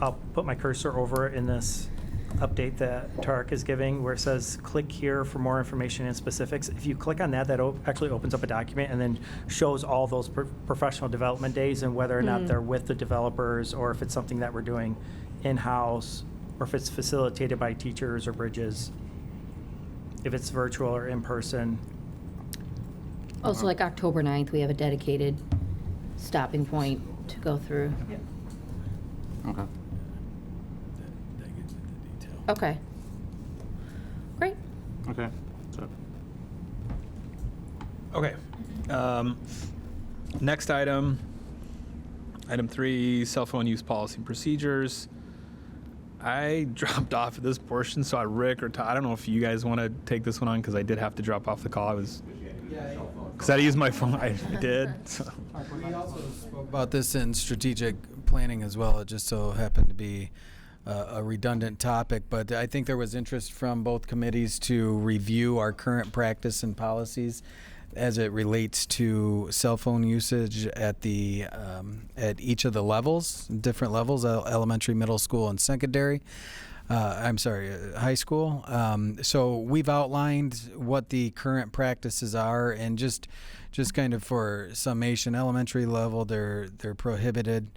I'll put my cursor over in this update that Tarek is giving where it says click here for more information and specifics. If you click on that, actually opens up a document and then shows all those professional development days and whether or not they're with the developers or if it's something that we're doing in-house or if it's facilitated by teachers or Bridges, if it's virtual or in person. Also, like October 9th, we have a dedicated stopping point to go through. Yep. Okay. That gets into detail. Okay. Great. Okay. So, Okay. Next item 3, cell phone use policy and procedures. I dropped off at this portion, so Rick or Todd, I don't know if you guys want to take this one on because I did have to drop off the call. Because I used my phone. I did. So. We also spoke about this in strategic planning as well. It just so happened to be a redundant topic, but I think there was interest from both committees to review our current practice and policies as it relates to cell phone usage at the at each of the levels, different levels, elementary, middle school, and secondary. High school. So we've outlined what the current practices are, and just kind of for summation, elementary level, they're prohibited.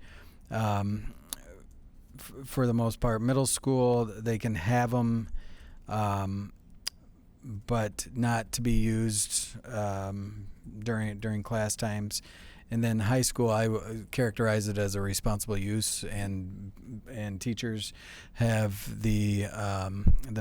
For the most part, middle school, they can have them, but not to be used during class times. And then high school, I characterize it as a responsible use, and teachers have the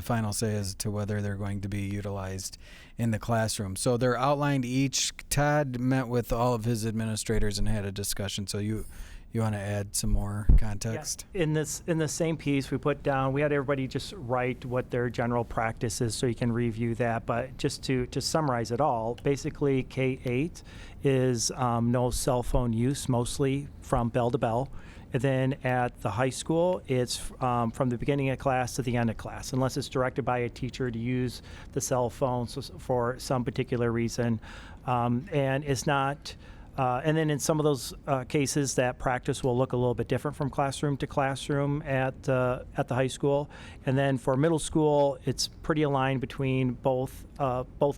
final say as to whether they're going to be utilized in the classroom. So they're outlined each. Todd met with all of his administrators and had a discussion. So you want to add some more context? Yeah. In the same piece we put down, we had everybody just write what their general practice is so you can review that. But just to summarize it all, basically K-8 is no cell phone use, mostly from bell to bell. And then at the high school, it's from the beginning of class to the end of class, unless it's directed by a teacher to use the cell phone for some particular reason. And it's not... and then in some of those cases, that practice will look a little bit different from classroom to classroom at the high school. And then for middle school, it's pretty aligned between both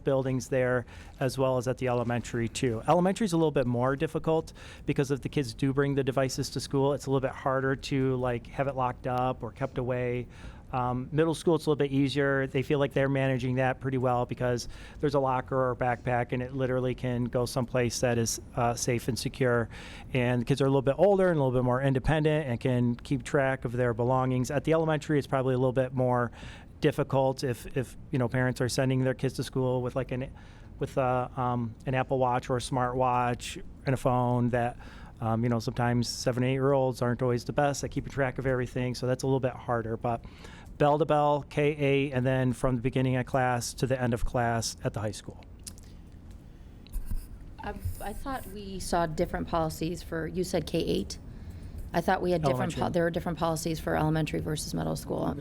buildings there, as well as at the elementary too. Elementary is a little bit more difficult because if the kids do bring the devices to school, it's a little bit harder to have it locked up or kept away. Middle school, it's a little bit easier. They feel like they're managing that pretty well because there's a locker or a backpack, and it literally can go someplace that is safe and secure. And the kids are a little bit older and a little bit more independent and can keep track of their belongings. At the elementary, it's probably a little bit more difficult if parents are sending their kids to school with an Apple Watch or a smart watch and a phone that Sometimes 7 and 8 year olds aren't always the best at keeping track of everything, so that's a little bit harder. But bell to bell, K-8, and then from the beginning of class to the end of class at the high school. I thought we saw different policies for, you said K-8? I thought we had different, Elementary. there were different policies for elementary versus middle school.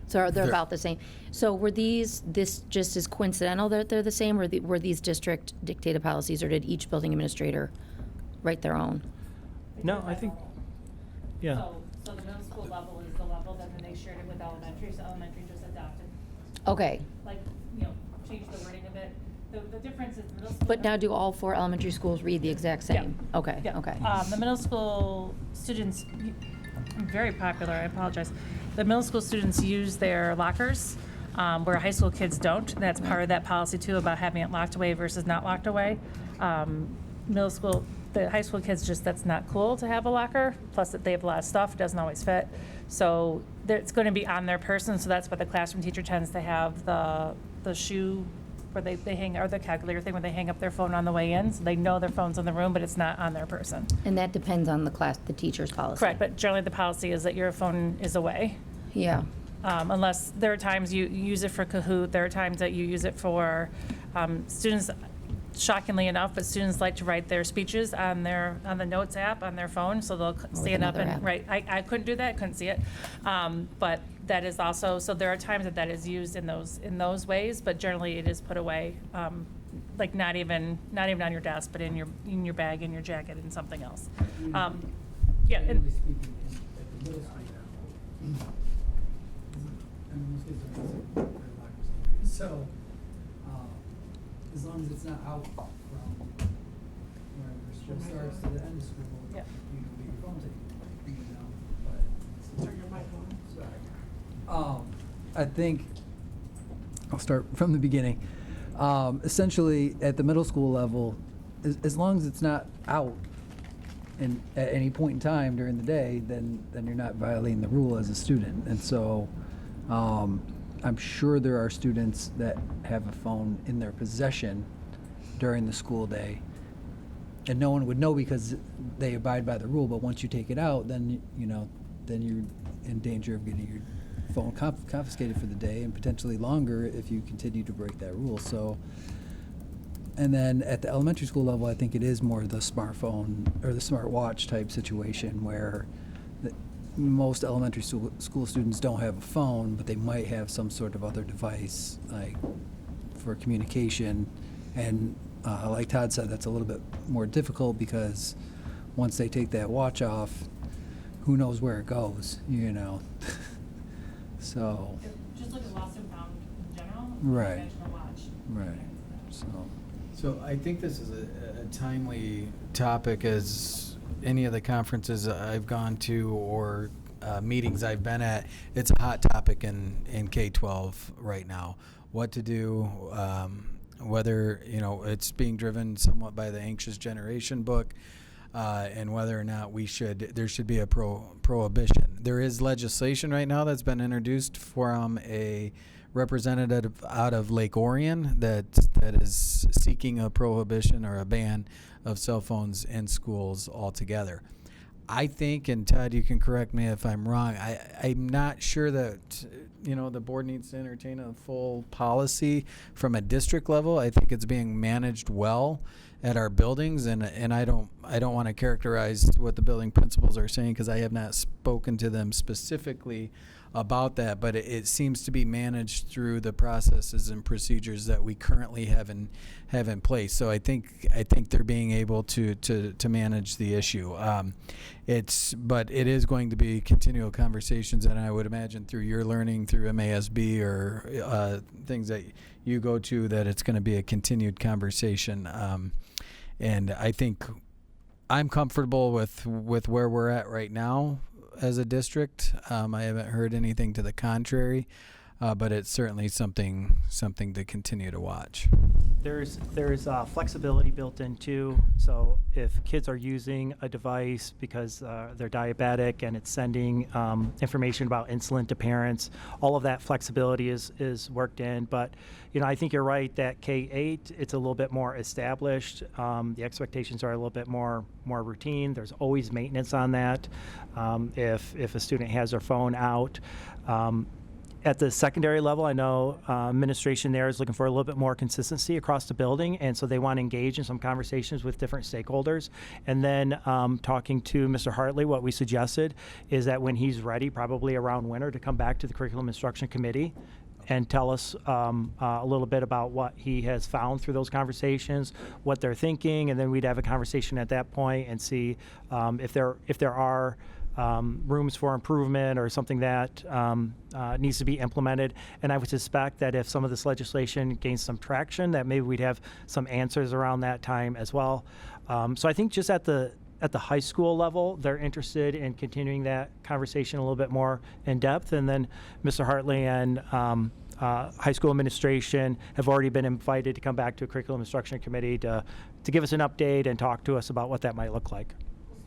So they're about the same. So were this just is coincidental that they're the same, or were these district dictated policies, or did each building administrator write their own? No, I think, yeah. So the middle school level is the level, then they shared it with elementary, so elementary just adopted, Okay, change the wording of it. The difference is middle school. but now do all 4 elementary schools read the exact same? Okay, Yeah. okay. The middle school students, I'm very popular, I apologize. The middle school students use their lockers, where high school kids don't. That's part of that policy too, about having it locked away versus not locked away. Middle school, the high school kids that's not cool to have a locker, plus that they have a lot of stuff, doesn't always fit. So it's going to be on their person, so that's why the classroom teacher tends to have the shoe where they hang, or the calculator thing where they hang up their phone on the way in, so they know their phone's in the room, but it's not on their person. And that depends on the teacher's policy? Correct, but generally the policy is that your phone is away. Yeah. Unless there are times you use it for Kahoot, there are times that you use it for students, shockingly enough, but students like to write their speeches on the Notes app on their phone, so they'll stand up another and app. write. I couldn't do that, couldn't see it. But that is also, so there are times that is used in those ways, but generally it is put away, like not even on your desk, but in your bag, in your jacket, and something else. Yeah, and Generally speaking, at the middle school level, most kids are using their lockers anyway. So, as long as it's not out from wherever school starts to the end of school, Yeah. you can leave your phone taken, but. Turn your mic on. Sorry. I think, I'll start from the beginning. Essentially, at the middle school level, as long as it's not out and at any point in time during the day, then you're not violating the rule as a student. And so, I'm sure there are students that have a phone in their possession during the school day, and no one would know because they abide by the rule. But once you take it out, then then you're in danger of getting your phone confiscated for the day, and potentially longer if you continue to break that rule. So, and then at the elementary school level, I think it is more the smartphone or the smartwatch type situation where most elementary school students don't have a phone, but they might have some sort of other device, like for communication. And like Todd said, that's a little bit more difficult because once they take that watch off, who knows where it goes, So. just look at lost and found in general. Right. Conventional watch. Right. So I think this is a timely topic, as any of the conferences I've gone to or meetings I've been at, it's a hot topic in K-12 right now. What to do, whether, it's being driven somewhat by the Anxious Generation book, and whether or not there should be a prohibition. There is legislation right now that's been introduced from a representative out of Lake Orion that is seeking a prohibition or a ban of cell phones in schools altogether. I think, and Todd, you can correct me if I'm wrong, I'm not sure that the board needs to entertain a full policy from a district level. I think it's being managed well at our buildings, and I don't want to characterize what the building principals are saying because I have not spoken to them specifically about that, but it seems to be managed through the processes and procedures that we currently have in place. So I think they're being able to manage the issue. But it is going to be continual conversations, and I would imagine through your learning through MASB or things that you go to, that it's going to be a continued conversation. And I think I'm comfortable with where we're at right now as a district. I haven't heard anything to the contrary, but it's certainly something to continue to watch. There's flexibility built in too. So if kids are using a device because they're diabetic and it's sending information about insulin to parents, all of that flexibility is worked in. But I think you're right that K-8, it's a little bit more established. The expectations are a little bit more routine. There's always maintenance on that. If a student has their phone out. At the secondary level, I know administration there is looking for a little bit more consistency across the building, and so they want to engage in some conversations with different stakeholders. And then talking to Mr. Hartley, what we suggested is that when he's ready, probably around winter, to come back to the Curriculum Instruction Committee and tell us a little bit about what he has found through those conversations, what they're thinking, and then we'd have a conversation at that point and see if there are rooms for improvement or something that needs to be implemented. And I would suspect that if some of this legislation gains some traction, that maybe we'd have some answers around that time as well. So I think just at the high school level, they're interested in continuing that conversation a little bit more in depth. And then Mr. Hartley and high school administration have already been invited to come back to a curriculum instruction committee to give us an update and talk to us about what that might look like.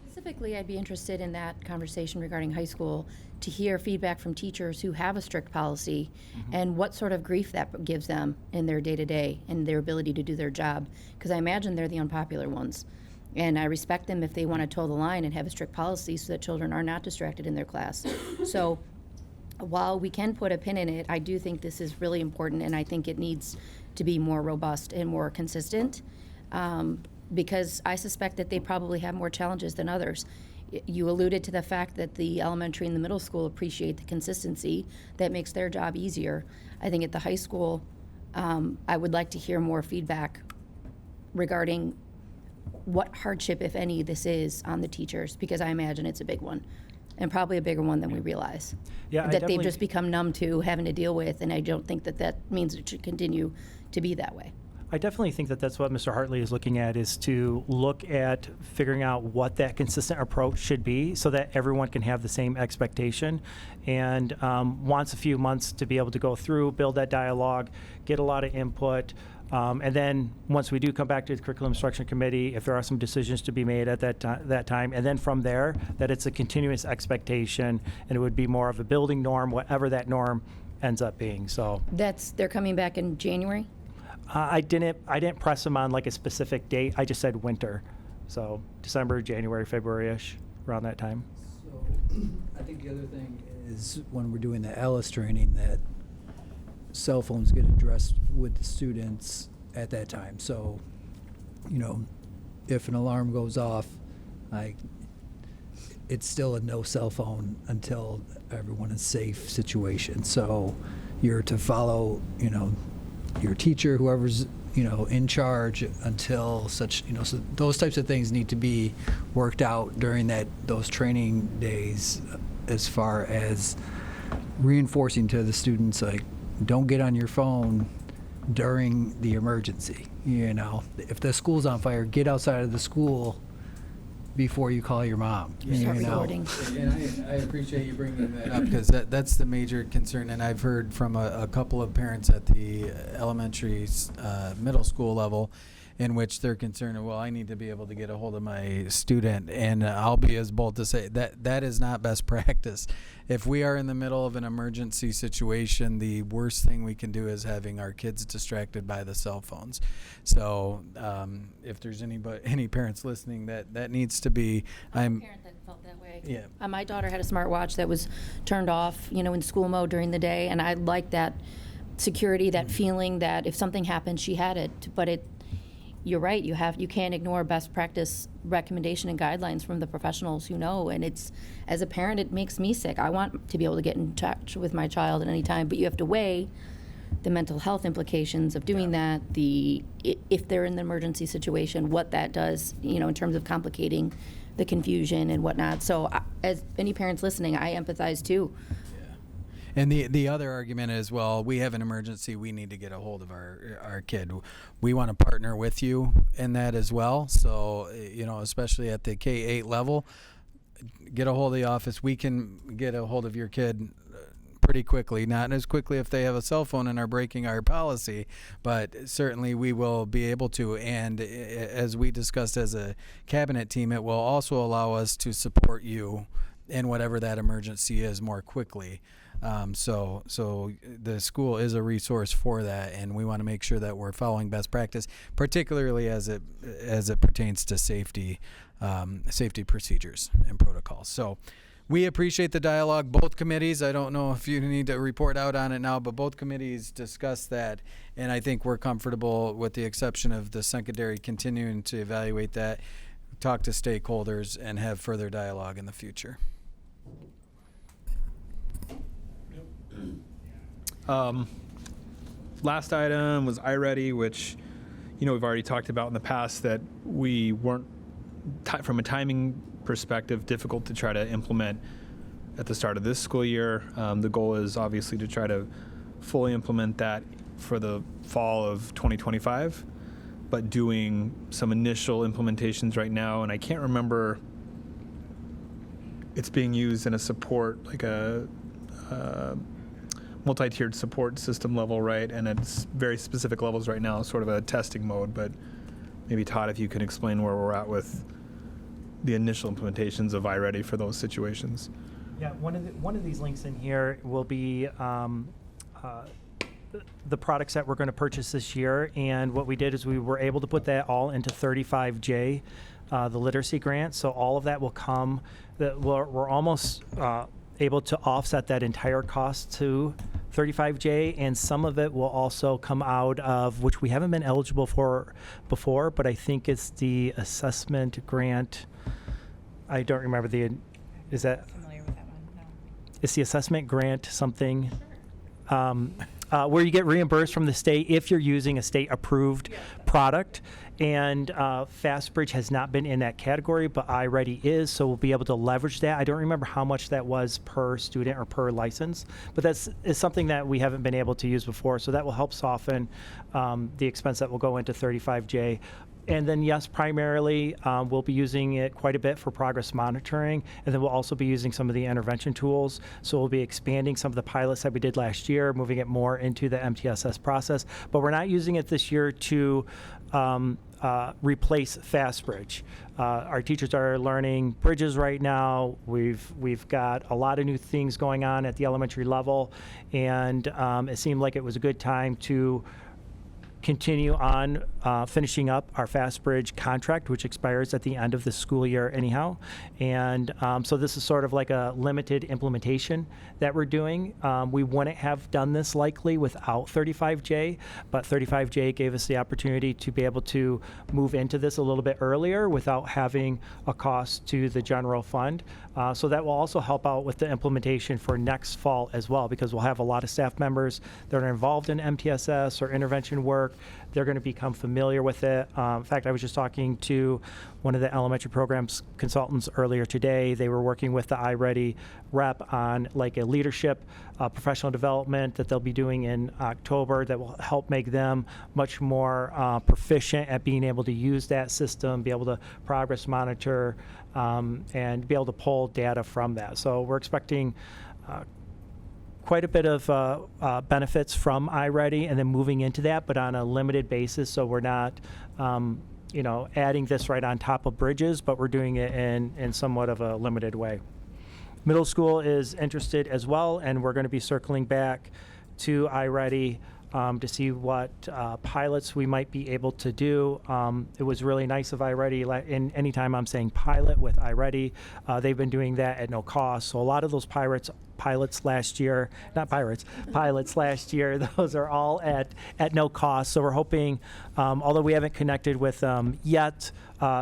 Specifically, I'd be interested in that conversation regarding high school to hear feedback from teachers who have a strict policy and what sort of grief that gives them in their day-to-day and their ability to do their job. Because I imagine they're the unpopular ones. And I respect them if they want to toe the line and have a strict policy so that children are not distracted in their class. So while we can put a pin in it, I do think this is really important, and I think it needs to be more robust and more consistent. Because I suspect that they probably have more challenges than others. You alluded to the fact that the elementary and the middle school appreciate the consistency. That makes their job easier. I think at the high school, I would like to hear more feedback regarding what hardship, if any, this is on the teachers, because I imagine it's a big one, and probably a bigger one than we realize. Yeah, that they've just become numb to having to deal with, and I don't think that means it should continue to be that way. I definitely think that that's what Mr. Hartley is looking at, is to look at figuring out what that consistent approach should be so that everyone can have the same expectation, and wants a few months to be able to go through, build that dialogue, get a lot of input, and then once we do come back to the Curriculum Instruction Committee, if there are some decisions to be made at that time, and then from there, that it's a continuous expectation, and it would be more of a building norm, whatever that norm ends up being. So They're coming back in January? I didn't press them on like a specific date. I just said winter, so December, January, February-ish, around that time. So I think the other thing is when we're doing the ALICE training, that cell phones get addressed with the students at that time. So, if an alarm goes off, it's still a no cell phone until everyone is safe situation. So you're to follow, your teacher, whoever's in charge until such, so those types of things need to be worked out during those training days, as far as reinforcing to the students, like, don't get on your phone during the emergency. If the school's on fire, get outside of the school before you call your mom. Start recording. And I appreciate you bringing that up, because that's the major concern, and I've heard from a couple of parents at the elementary, middle school level, in which they're concerned, well, I need to be able to get a hold of my student, and I'll be as bold to say that is not best practice. If we are in the middle of an emergency situation, the worst thing we can do is having our kids distracted by the cell phones. So if there's any parents listening, that needs to be. I'm a parent that felt that way. Yeah. My daughter had a smartwatch that was turned off, in school mode during the day, and I like that security, that feeling that if something happened, she had it. But you're right. You can't ignore best practice recommendation and guidelines from the professionals who know. And as a parent, it makes me sick. I want to be able to get in touch with my child at any time, but you have to weigh the mental health implications of doing that. If they're in the emergency situation, what that does, in terms of complicating the confusion and whatnot. So, as any parents listening, I empathize too. And the other argument is, well, we have an emergency, we need to get a hold of our kid. We want to partner with you in that as well. So, especially at the K-8 level, get a hold of the office. We can get a hold of your kid pretty quickly. Not as quickly if they have a cell phone and are breaking our policy, but certainly we will be able to. And as we discussed as a cabinet team, it will also allow us to support you in whatever that emergency is more quickly. So the school is a resource for that, and we want to make sure that we're following best practice, particularly as it pertains to safety procedures and protocols. So we appreciate the dialogue. Both committees, I don't know if you need to report out on it now, but both committees discussed that, and I think we're comfortable, with the exception of the secondary, continuing to evaluate that, talk to stakeholders, and have further dialogue in the future. Last item was iReady, which, we've already talked about in the past that we weren't, from a timing perspective, difficult to try to implement at the start of this school year. The goal is obviously to try to fully implement that for the fall of 2025, but doing some initial implementations right now. And I can't remember, it's being used in a support, like a multi-tiered support system level, right? And it's very specific levels right now, sort of a testing mode. But maybe Todd, if you can explain where we're at with the initial implementations of iReady for those situations. Yeah, one of these links in here will be the products that we're going to purchase this year. And what we did is we were able to put that all into 35J, the literacy grant. So all of that will come. We're almost able to offset that entire cost to 35J, and some of it will also come out of, which we haven't been eligible for before, but I think it's the assessment grant. I don't remember is that? Familiar with that one? No. It's the assessment grant something. Where you get reimbursed from the state if you're using a state-approved product. And FastBridge has not been in that category, but iReady is, so we'll be able to leverage that. I don't remember how much that was per student or per license, but is something that we haven't been able to use before, so that will help soften the expense that will go into 35J. And then, yes, primarily, we'll be using it quite a bit for progress monitoring, and then we'll also be using some of the intervention tools. So we'll be expanding some of the pilots that we did last year, moving it more into the MTSS process. But we're not using it this year to replace FastBridge. Our teachers are learning bridges right now. We've got a lot of new things going on at the elementary level, and it seemed like it was a good time to continue on finishing up our FastBridge contract, which expires at the end of the school year anyhow. And so this is sort of like a limited implementation that we're doing. We wouldn't have done this likely without 35J, but 35J gave us the opportunity to be able to move into this a little bit earlier without having a cost to the general fund. So that will also help out with the implementation for next fall as well, because we'll have a lot of staff members that are involved in MTSS or intervention work. They're going to become familiar with it. In fact, I was just talking to one of the elementary programs consultants earlier today. They were working with the iReady rep on like a leadership professional development that they'll be doing in October that will help make them much more proficient at being able to use that system, be able to progress monitor, and be able to pull data from that. So we're expecting quite a bit of benefits from iReady and then moving into that, but on a limited basis. So we're not, adding this right on top of bridges, but we're doing it in somewhat of a limited way. Middle school is interested as well, and we're going to be circling back to iReady to see what pilots we might be able to do. It was really nice of iReady. Anytime I'm saying pilot with iReady, they've been doing that at no cost. So a lot of those pilots last year, pilots last year, those are all at no cost. So we're hoping, although we haven't connected with them yet,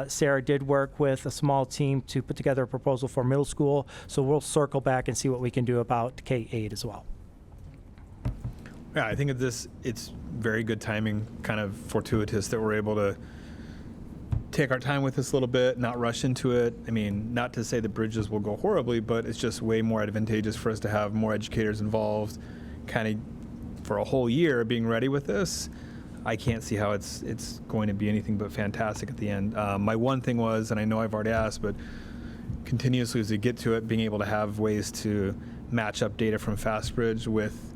Sarah did work with a small team to put together a proposal for middle school. So we'll circle back and see what we can do about K-8 as well. Yeah, I think it's very good timing, kind of fortuitous that we're able to take our time with this a little bit, not rush into it. I mean, not to say the bridges will go horribly, but it's just way more advantageous for us to have more educators involved, kind of for a whole year being ready with this. I can't see how it's going to be anything but fantastic at the end. My one thing was, and I know I've already asked, but continuously as we get to it, being able to have ways to match up data from FastBridge with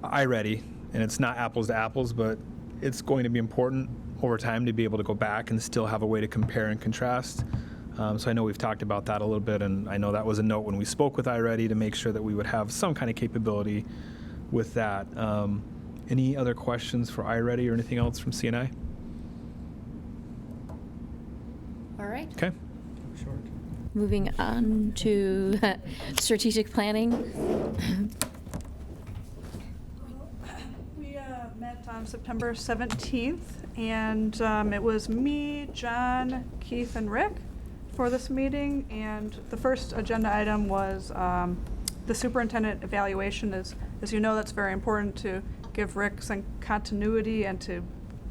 iReady, and it's not apples to apples, but it's going to be important over time to be able to go back and still have a way to compare and contrast. So I know we've talked about that a little bit, and I know that was a note when we spoke with iReady to make sure that we would have some kind of capability with that. Any other questions for iReady or anything else from CNI? All right. Okay. Short. Moving on to strategic planning. We met on September 17th, and it was me, John, Keith, and Rick for this meeting. And the first agenda item was the superintendent evaluation. As you know, that's very important to give Rick some continuity and to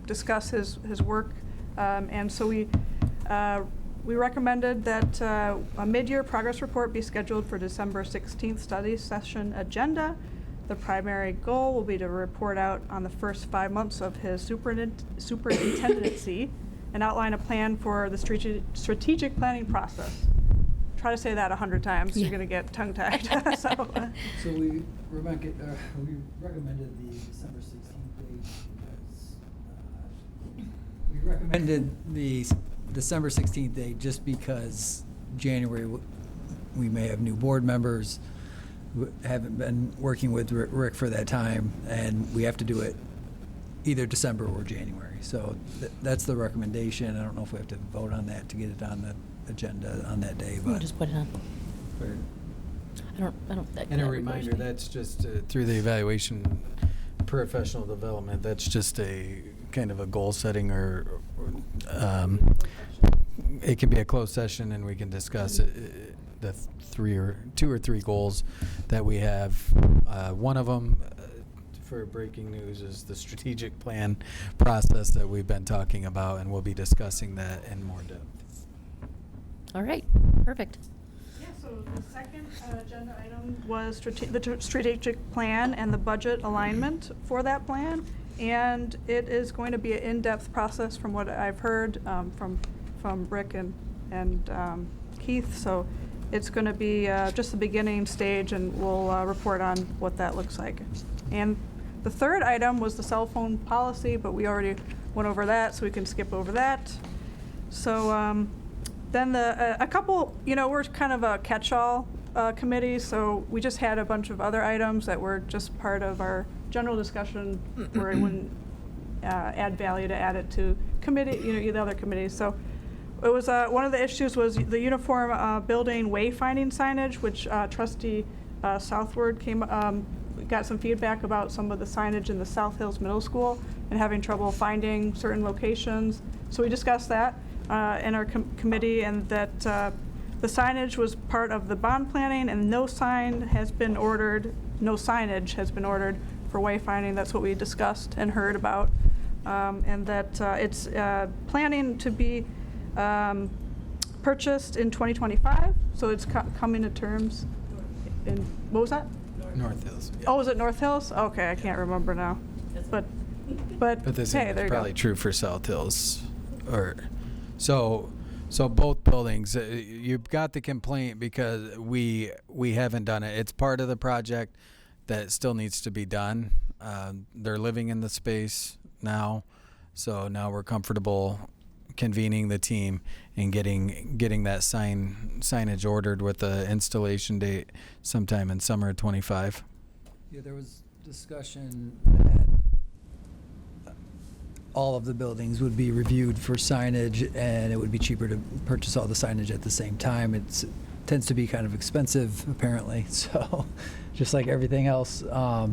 discuss his work. And so we recommended that a mid-year progress report be scheduled for December 16th study session agenda. The primary goal will be to report out on the first 5 months of his superintendency and outline a plan for the strategic planning process. Try to say that 100 times, Yeah. you're going to get tongue-tied. So we recommended the December 16th date because we recommended the December 16th date just because January we may have new board members who haven't been working with Rick for that time, and we have to do it either December or January. So that's the recommendation. I don't know if we have to vote on that to get it on the agenda on that day, We'll but. just put it on. I don't. And a reminder, that's just through the evaluation, professional development, that's just a kind of a goal setting or it can be a closed session and we can discuss the two or three goals that we have. One of them, for breaking news, is the strategic plan process that we've been talking about, and we'll be discussing that in more depth. All right, perfect. Yeah, so the second agenda item was the strategic plan and the budget alignment for that plan. And it is going to be an in-depth process from what I've heard from Rick and Keith. So it's going to be just the beginning stage, and we'll report on what that looks like. And the third item was the cell phone policy, but we already went over that, so we can skip over that. So then a couple, we're kind of a catch-all committee, so we just had a bunch of other items that were just part of our general discussion where it wouldn't add value to add it to committee, the other committees. So it was one of the issues was the uniform building wayfinding signage, which Trustee Southward got some feedback about some of the signage in the South Hills Middle School and having trouble finding certain locations. So we discussed that in our committee, and that the signage was part of the bond planning, and no signage has been ordered for wayfinding. That's what we discussed and heard about, and that it's planning to be purchased in 2025. So it's coming to terms in, what was that? North Hills. Yeah. Oh, is it North Hills? Okay, I can't remember now. But this hey, is there you probably go. true for South Hills. So both buildings, you've got the complaint because we haven't done it. It's part of the project that still needs to be done. They're living in the space now, so now we're comfortable convening the team and getting that signage ordered with the installation date sometime in summer of 25. Yeah, there was discussion that all of the buildings would be reviewed for signage, and it would be cheaper to purchase all the signage at the same time. It tends to be kind of expensive, apparently, so just like everything else.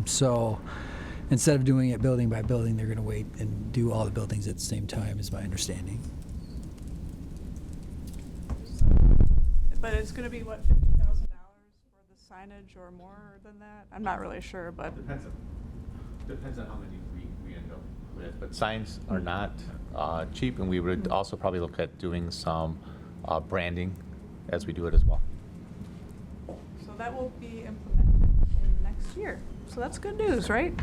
So instead of doing it building by building, they're going to wait and do all the buildings at the same time, is my understanding. But it's going to be, what, $50,000 for the signage or more than that? I'm not really sure, but. Depends on how many we end up with. But signs are not cheap, and we would also probably look at doing some branding as we do it as well. So that will be implemented in next year. So that's good news, right?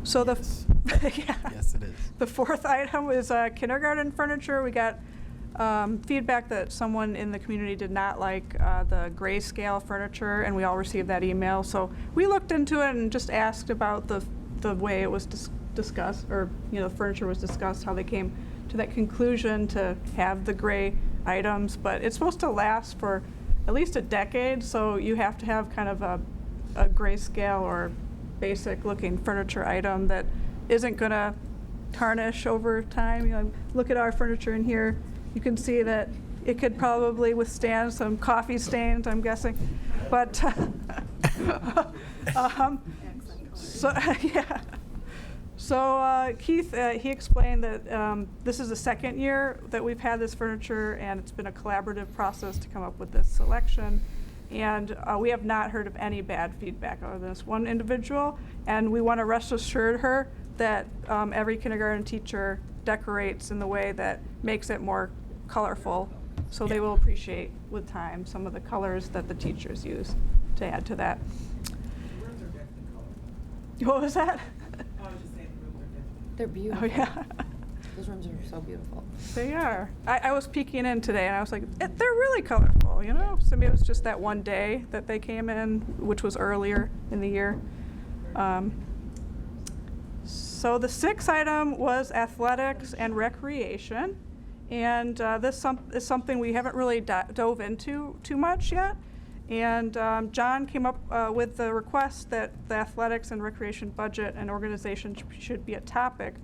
So Yes. yeah. Yes, it is. The fourth item is kindergarten furniture. We got feedback that someone in the community did not like the grayscale furniture, and we all received that email. So we looked into it and just asked about the way it was discussed, or the furniture was discussed, how they came to that conclusion to have the gray items. But it's supposed to last for at least a decade, so you have to have kind of a grayscale or basic looking furniture item that isn't gonna tarnish over time. Look at our furniture in here. You can see that it could probably withstand some coffee stains, I'm guessing. But so yeah. So Keith, he explained that this is the second year that we've had this furniture, and it's been a collaborative process to come up with this selection. And we have not heard of any bad feedback other than this one individual. And we want to rest assured her that every kindergarten teacher decorates in the way that makes it more colorful. So they will appreciate with time some of the colors that the teachers use to add to that. The rooms are definitely colored. What was that? I was just saying the rooms are definitely. They're beautiful. Oh, yeah. Those rooms are so beautiful. They are. I was peeking in today, and I was like, they're really colorful, So maybe it was just that one day that they came in, which was earlier in the year. So the sixth item was athletics and recreation. And this is something we haven't really dove into too much yet. And John came up with the request that the athletics and recreation budget and organization should be a topic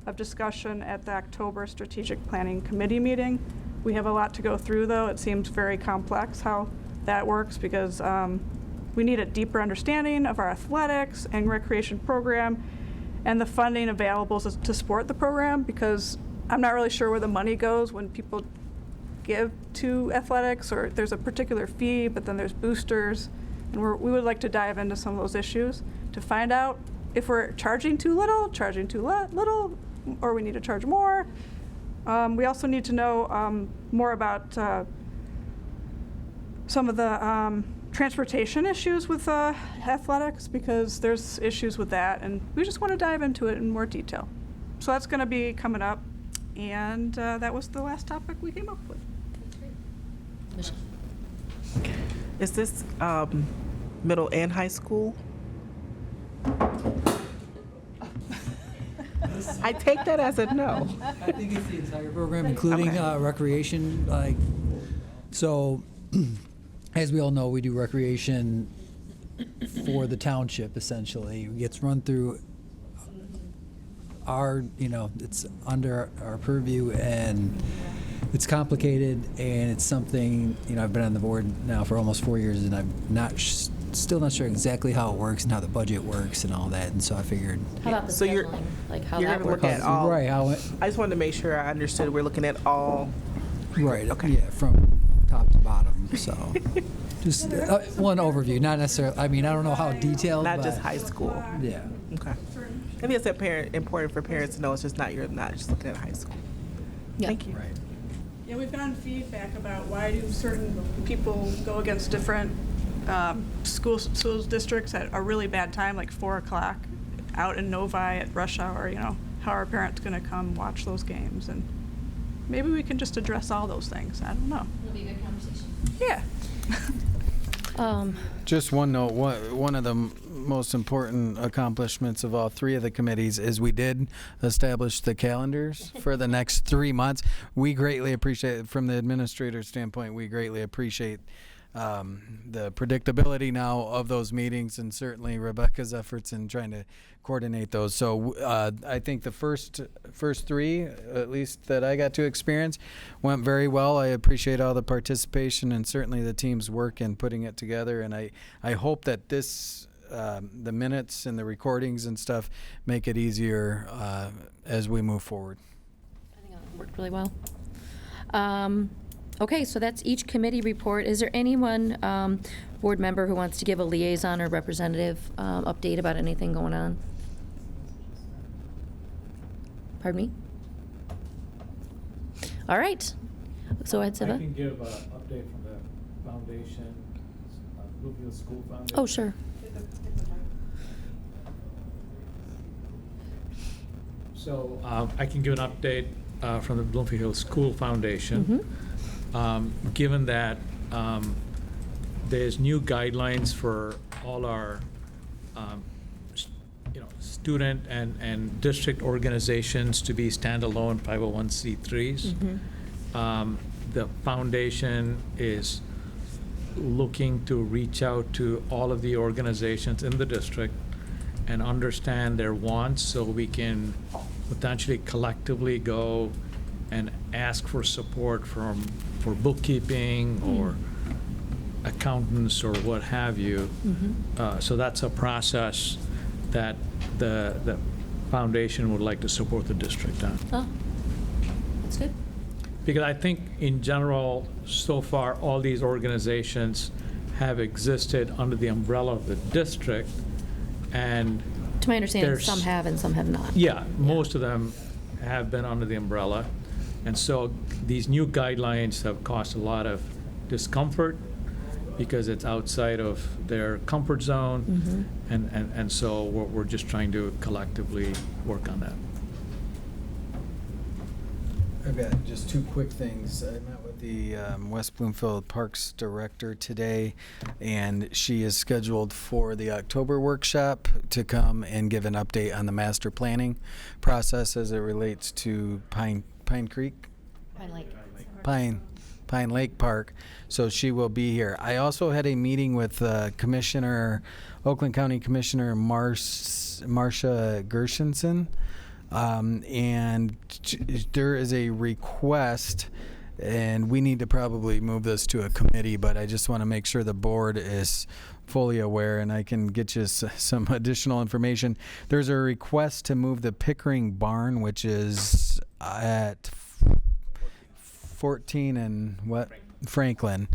of discussion at the October Strategic Planning Committee meeting. We have a lot to go through, though. It seems very complex how that works, because we need a deeper understanding of our athletics and recreation program and the funding available to support the program, because I'm not really sure where the money goes when people give to athletics, or there's a particular fee, but then there's boosters. And we would like to dive into some of those issues to find out if we're charging too little, or we need to charge more. We also need to know more about some of the transportation issues with athletics, because there's issues with that, and we just want to dive into it in more detail. So that's going to be coming up, and that was the last topic we came up with. Is this middle and high school? I take that as a no. I think it's the entire program, including recreation. So, as we all know, we do recreation for the township, essentially. It gets run through our, it's under our purview, and it's complicated, and it's something, I've been on the board now for almost 4 years, and I'm still not sure exactly how it works and how the budget works and all that, and so I figured. How about the So you're- scheduling, like how you're that gonna works? look at all. Right, how it, I just wanted to make sure I understood we're looking at all. right, Okay. yeah, from top to bottom, so. Just one overview, not necessarily, I don't know how detailed, Not but. just high school. Yeah. Okay. I think it's important for parents to know it's just you're not just looking at high school. Yeah. Thank you. Right. Yeah, we've gotten feedback about why do certain people go against different school districts at a really bad time, like 4 o'clock, out in Novi at rush hour. How are parents going to come watch those games? And maybe we can just address all those things. I don't know. It'll be a good conversation. Yeah. Just one note, one of the most important accomplishments of all 3 of the committees is we did establish the calendars for the next 3 months. We greatly appreciate, from the administrator's standpoint, we greatly appreciate the predictability now of those meetings, and certainly Rebecca's efforts in trying to coordinate those. So I think the first 3, at least that I got to experience, went very well. I appreciate all the participation and certainly the team's work in putting it together. And I hope that this, the minutes and the recordings and stuff, make it easier as we move forward. I think it worked really well. Okay, so that's each committee report. Is there anyone, board member, who wants to give a liaison or representative update about anything going on? Pardon me? All right. So Ed I Siva? can give an update from the foundation, Bloomfield School Foundation. Oh, sure. So I can give an update. from the Bloomfield School Foundation. Given that there's new guidelines for all our student and district organizations to be standalone 501c3s. The foundation is looking to reach out to all of the organizations in the district and understand their wants so we can potentially collectively go and ask for support for bookkeeping or accountants or what have you. So that's a process that the foundation would like to support the district on. Oh, that's good. Because I think in general, so far, all these organizations have existed under the umbrella of the district, and To my understanding, there's- some have and some have not. yeah, most of them have been under the umbrella. And so these new guidelines have caused a lot of discomfort because it's outside of their comfort zone. And so we're just trying to collectively work on that. I've got just two quick things. I met with the West Bloomfield Parks Director today, and she is scheduled for the October workshop to come and give an update on the master planning process as it relates to Pine Creek? Pine Lake. Pine Lake Park. So she will be here. I also had a meeting with Oakland County Commissioner Marcia Gershenson. And there is a request, and we need to probably move this to a committee, but I just want to make sure the board is fully aware, and I can get you some additional information. There's a request to move the Pickering Barn, which is at 14 and Franklin,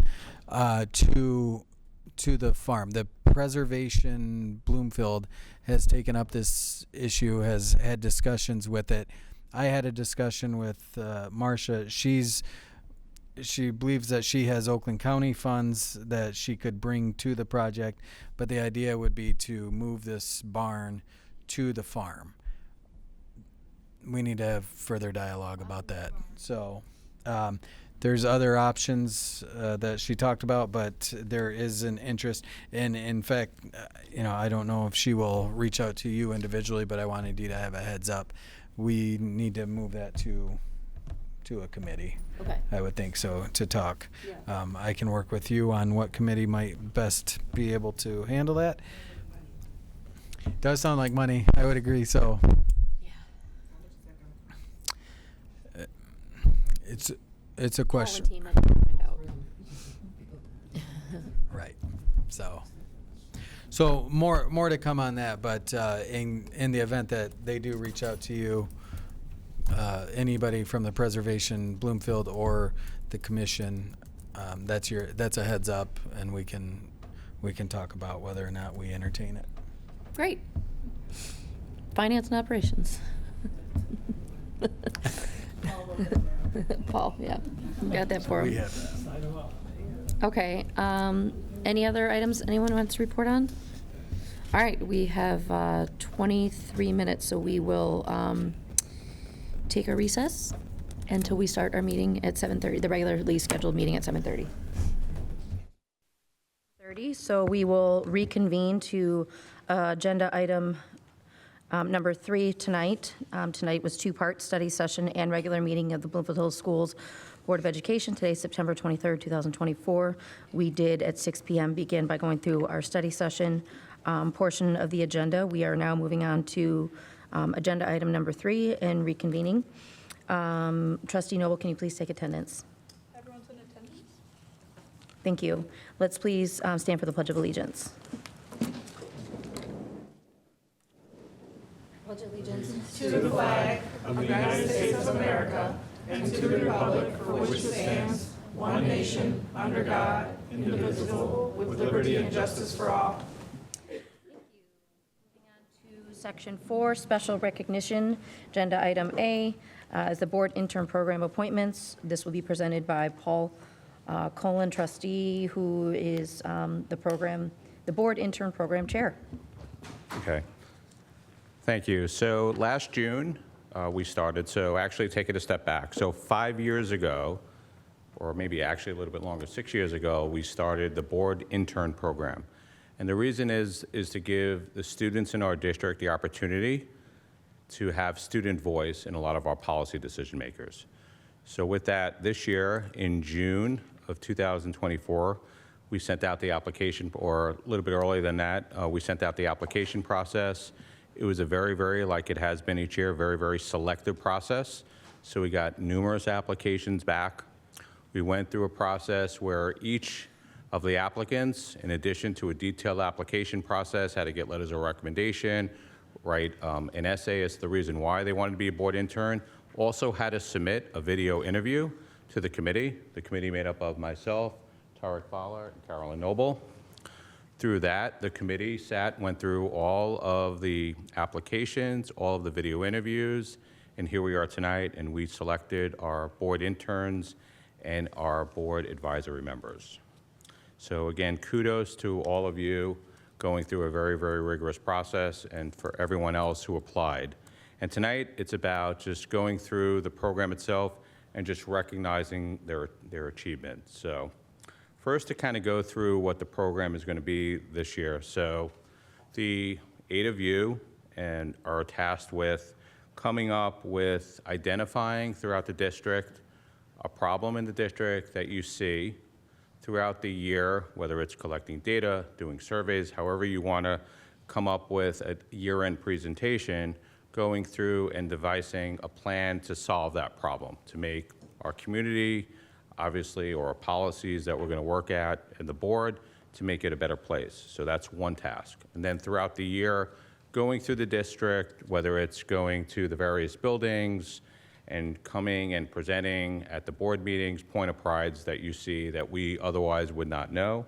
to the farm. The Preservation Bloomfield has taken up this issue, has had discussions with it. I had a discussion with Marcia. She believes that she has Oakland County funds that she could bring to the project, but the idea would be to move this barn to the farm. We need to have further dialogue about that. So there's other options that she talked about, but there is an interest. And in fact, I don't know if she will reach out to you individually, but I wanted you to have a heads up. We need to move that to a committee. Okay. I would think so, to talk. I can work with you on what committee might best be able to handle that. Does sound like money. I would agree. So it's a question. Team, I can find out. Right. So more to come on that, but in the event that they do reach out to you, anybody from the Preservation Bloomfield or the commission, that's a heads up, and we can talk about whether or not we entertain it. Great. Finance and operations. Paul, yeah, got that for him. Okay, any other items anyone wants to report on? All right, we have 23 minutes, so we will take a recess until we start our meeting at 7:30, the regularly scheduled meeting at 7:30. So we will reconvene to agenda item number 3 tonight. Tonight was 2-part study session and regular meeting of the Bloomfield Hills Schools Board of Education. Today, September 23rd, 2024. We did at 6 p.m. begin by going through our study session portion of the agenda. We are now moving on to agenda item number 3 and reconvening. Trustee Noble, can you please take attendance? Everyone's in attendance? Thank you. Let's please stand for the Pledge of Allegiance. Pledge allegiance To the flag of the United States of America and to the republic for which it stands, one nation, under God, indivisible, with liberty and justice for all. Section 4, Special Recognition, Agenda Item A, is the Board Intern Program Appointments. This will be presented by Paul Kolin, trustee, who is the Board Intern Program Chair. Okay. Thank you. So last June, we started. So actually take it a step back. So 5 years ago, or maybe actually a little bit longer, 6 years ago, we started the board intern program. And the reason is to give the students in our district the opportunity to have student voice in a lot of our policy decision makers. So with that, this year, in June of 2024, we sent out the application, or a little bit earlier than that, we sent out the application process. It was a very, like it has been each year, very selective process. So we got numerous applications back. We went through a process where each of the applicants, in addition to a detailed application process, had to get letters of recommendation, write an essay as to the reason why they wanted to be a board intern, also had to submit a video interview to the committee. The committee made up of myself, Tarek Fowler, and Carolyn Noble. Through that, the committee went through all of the applications, all of the video interviews, and here we are tonight, and we selected our board interns and our board advisory members. So again, kudos to all of you going through a very rigorous process, and for everyone else who applied. And tonight, it's about just going through the program itself and just recognizing their achievements. So first, to kind of go through what the program is going to be this year. So the 8 of you are tasked with coming up with identifying throughout the district a problem in the district that you see throughout the year, whether it's collecting data, doing surveys, however you want to come up with a year-end presentation, going through and devising a plan to solve that problem, to make our community, obviously, or our policies that we're going to work at in the board, to make it a better place. So that's one task. And then throughout the year, going through the district, whether it's going to the various buildings and coming and presenting at the board meetings, point of prides that you see that we otherwise would not know.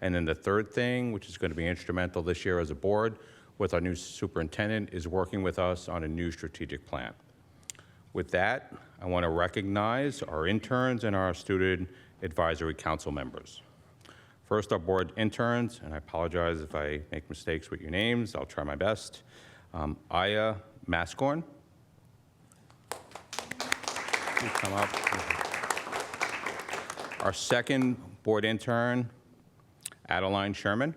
And then the third thing, which is going to be instrumental this year as a board with our new superintendent, is working with us on a new strategic plan. With that, I want to recognize our interns and our student advisory council members. First, our board interns, and I apologize if I make mistakes with your names. I'll try my best. Ayah, Maskoun. Please come up. Our second board intern, Adeline, Sherman.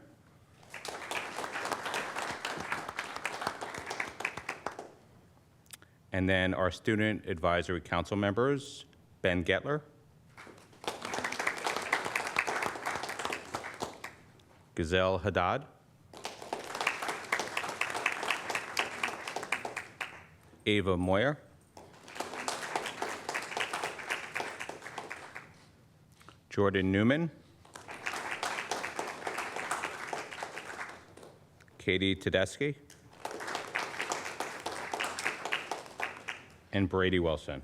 And then our student advisory council members, Guettler, Giselle, Haddad, Ava, Moyer, Jordan, Newman, Katie, Tadesse, and Brady Wilson.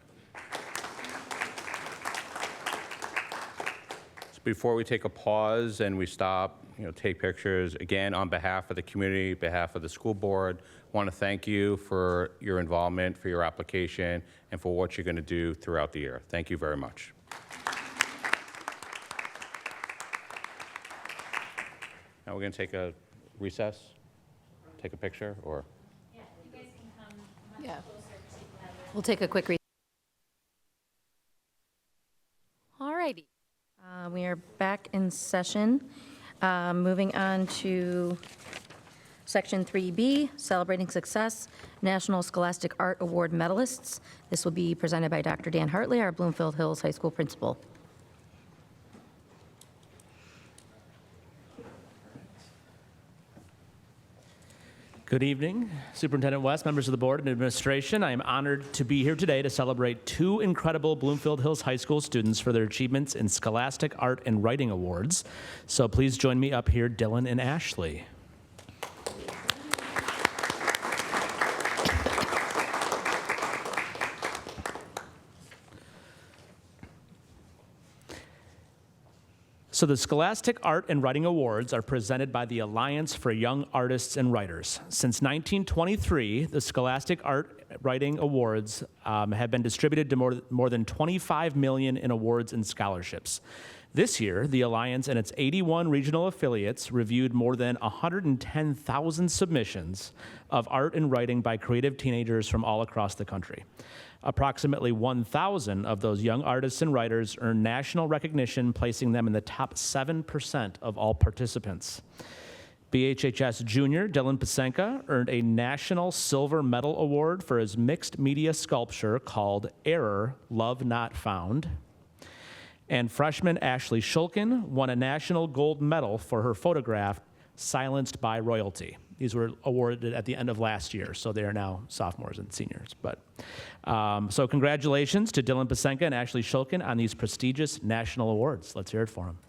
So before we take a pause and we stop, take pictures, again, on behalf of the community, behalf of the school board, I want to thank you for your involvement, for your application, and for what you're going to do throughout the year. Thank you very much. Now we're going to take a recess, take a picture, or? Yeah, you guys can come much Yeah. closer together. We'll take a quick recess. All righty. We are back in session. Moving on to Section 3B, Celebrating Success, National Scholastic Art Award Medalists. This will be presented by Dr. Dan Hartley, our Bloomfield Hills High School principal. Good evening, Superintendent West, members of the board and administration. I am honored to be here today to celebrate 2 incredible Bloomfield Hills High School students for their achievements in Scholastic Art and Writing Awards. So please join me up here, Dylan and Ashley. So the Scholastic Art and Writing Awards are presented by the Alliance for Young Artists and Writers. Since 1923, the Scholastic Art writing awards have been distributed to more than 25 million in awards and scholarships. This year, the Alliance and its 81 regional affiliates reviewed more than 110,000 submissions of art and writing by creative teenagers from all across the country. Approximately 1,000 of those young artists and writers earned national recognition, placing them in the top 7% of all participants. BHHS junior Dylan Psenka earned a National Silver Medal Award for his mixed media sculpture called Error, Love Not Found. And freshman Ashley Shulkin won a National Gold Medal for her photograph, Silenced by Royalty. These were awarded at the end of last year, so they are now sophomores and seniors. So congratulations to Dylan Psenka and Ashley Shulkin on these prestigious national awards. Let's hear it for them.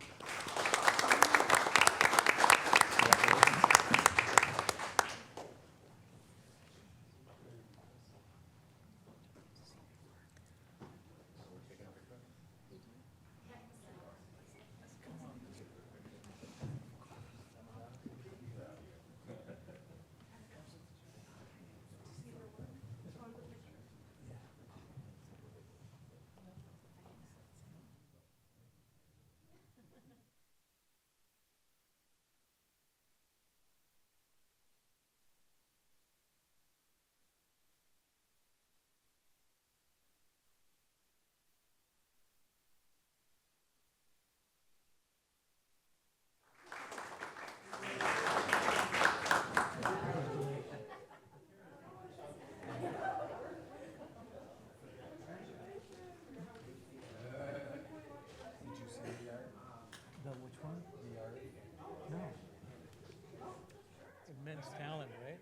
Immense talent, right?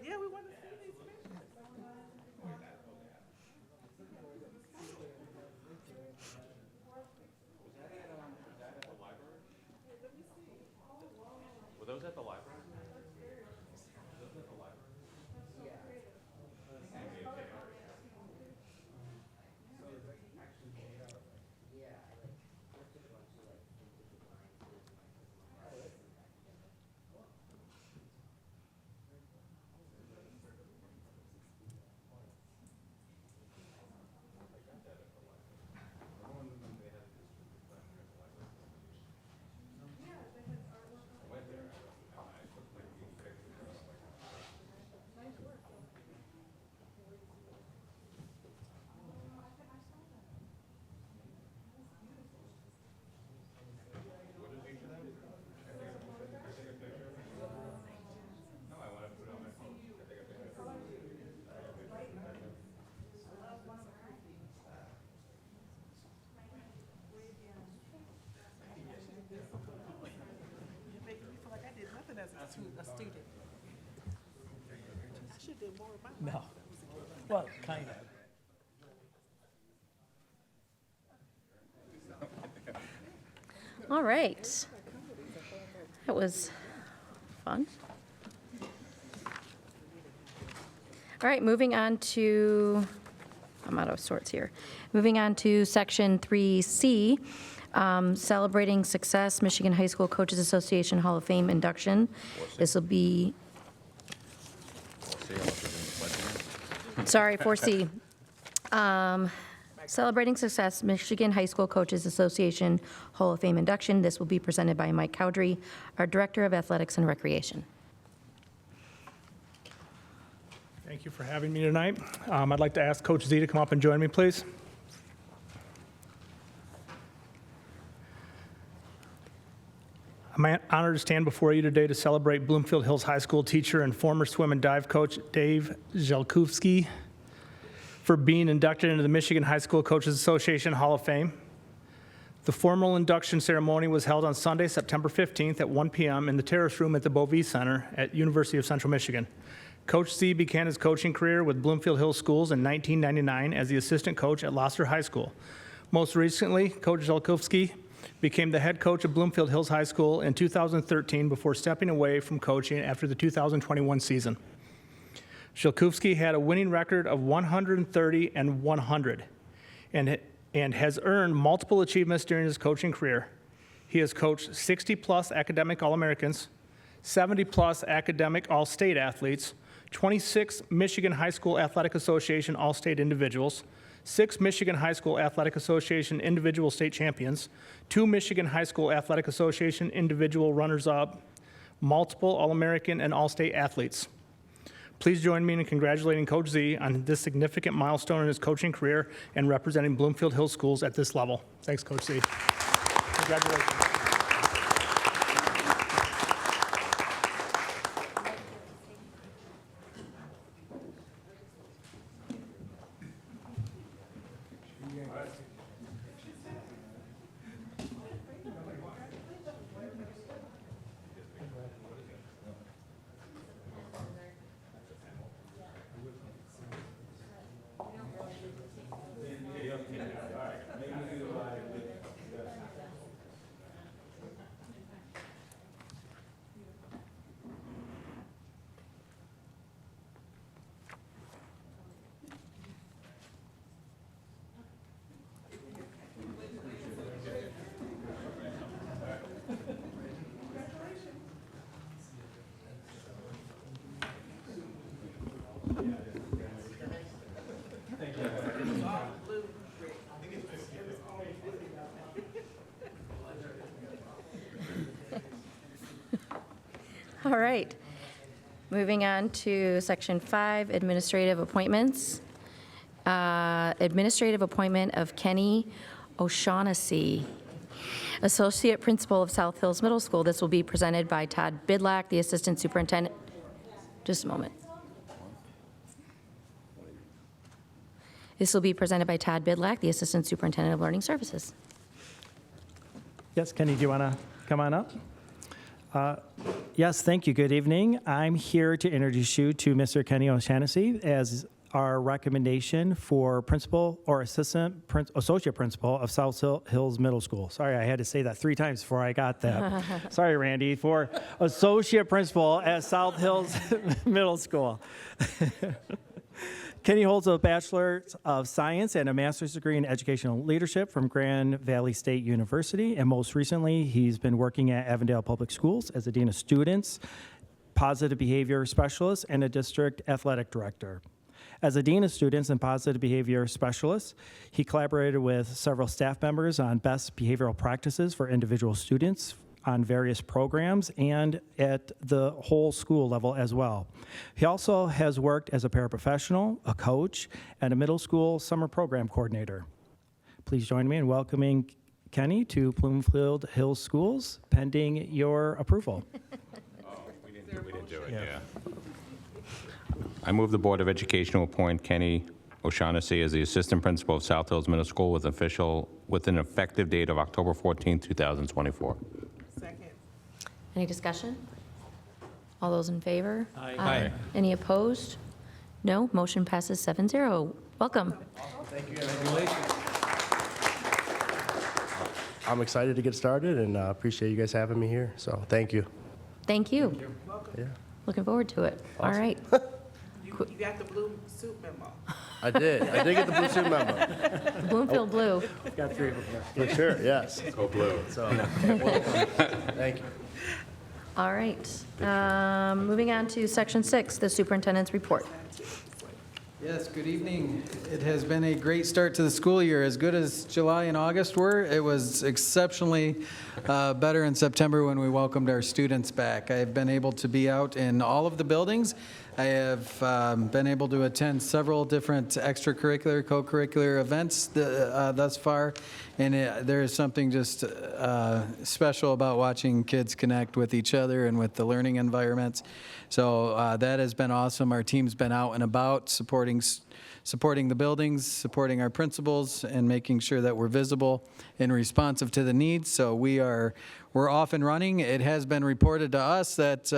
Yeah, we want to see these pictures. Were those at the library? A student. I should do more of my No. Well, kind of. All right. That was fun. All right, moving on to, I'm out of sorts here. Moving on to section 3C, Celebrating Success, Michigan High School Coaches Association Hall of Fame induction. This will be, sorry, 4C. Celebrating Success, Michigan High School Coaches Association Hall of Fame induction. This will be presented by Mike Cowdrey, our Director of Athletics and Recreation. Thank you for having me tonight. I'd like to ask Coach Z to come up and join me, please. I'm honored to stand before you today to celebrate Bloomfield Hills High School teacher and former swim and dive coach Dave Zulkiewski for being inducted into the Michigan High School Coaches Association Hall of Fame. The formal induction ceremony was held on Sunday, September 15th at 1 p.m. in the terrace room at the Bovee Center at University of Central Michigan. Coach Z began his coaching career with Bloomfield Hills Schools in 1999 as the assistant coach at Gloucester High School. Most recently, Coach Zulkiewski became the head coach of Bloomfield Hills High School in 2013 before stepping away from coaching after the 2021 season. Zulkiewski had a winning record of 130 and 100 and has earned multiple achievements during his coaching career. He has coached 60-plus academic All-Americans, 70-plus academic All-State athletes, 26 Michigan High School Athletic Association All-State individuals, 6 Michigan High School Athletic Association individual state champions, 2 Michigan High School Athletic Association individual runners-up, multiple All-American and All-State athletes. Please join me in congratulating Coach Z on this significant milestone in his coaching career and representing Bloomfield Hills Schools at this level. Thanks, Coach Z. Congratulations. All right. Moving on to Section 5, Administrative Appointments. Administrative appointment of Kenny O'Shaughnessy, Associate Principal of South Hills Middle School. This will be presented by Todd Bidlack, the Assistant Superintendent. Just a moment. This will be presented by Todd Bidlack, the Assistant Superintendent of Learning Services. Yes, Kenny, do you want to come on up? Yes, thank you. Good evening. I'm here to introduce you to Mr. Kenny O'Shaughnessy as our recommendation for principal or associate principal of South Hills Middle School. Sorry, I had to say that 3 times before I got that. Sorry, Randy, for associate principal at South Hills Middle School. Kenny holds a Bachelor of Science and a Master's degree in Educational Leadership from Grand Valley State University, and most recently, he's been working at Avondale Public Schools as a Dean of Students, Positive Behavior Specialist, and a District Athletic Director. As a Dean of Students and Positive Behavior Specialist, he collaborated with several staff members on best behavioral practices for individual students on various programs and at the whole school level as well. He also has worked as a paraprofessional, a coach, and a middle school summer program coordinator. Please join me in welcoming Kenny to Bloomfield Hills Schools, pending your approval. We didn't do it, yeah. I move the Board of Education to appoint Kenny O'Shaughnessy as the Assistant Principal of South Hills Middle School with an effective date of October 14, 2024. Any discussion? All those in favor? Aye. Any opposed? No. Motion passes 7-0. Welcome. Thank you. Congratulations. I'm excited to get started and appreciate you guys having me here. So thank you. Thank you. Yeah. Looking forward to it. All Awesome. right. You got the blue suit memo. I did get the blue suit memo. Bloomfield Blue. Got 3 of them there. For sure, yes. Go blue. So, thank you. All right. Moving on to Section 6, the Superintendent's Report. Yes, good evening. It has been a great start to the school year. As good as July and August were, it was exceptionally better in September when we welcomed our students back. I have been able to be out in all of the buildings. I have been able to attend several different extracurricular, co-curricular events thus far, and there is something just special about watching kids connect with each other and with the learning environments. So that has been awesome. Our team's been out and about supporting the buildings, supporting our principals, and making sure that we're visible and responsive to the needs. So we're off and running. It has been reported to us that,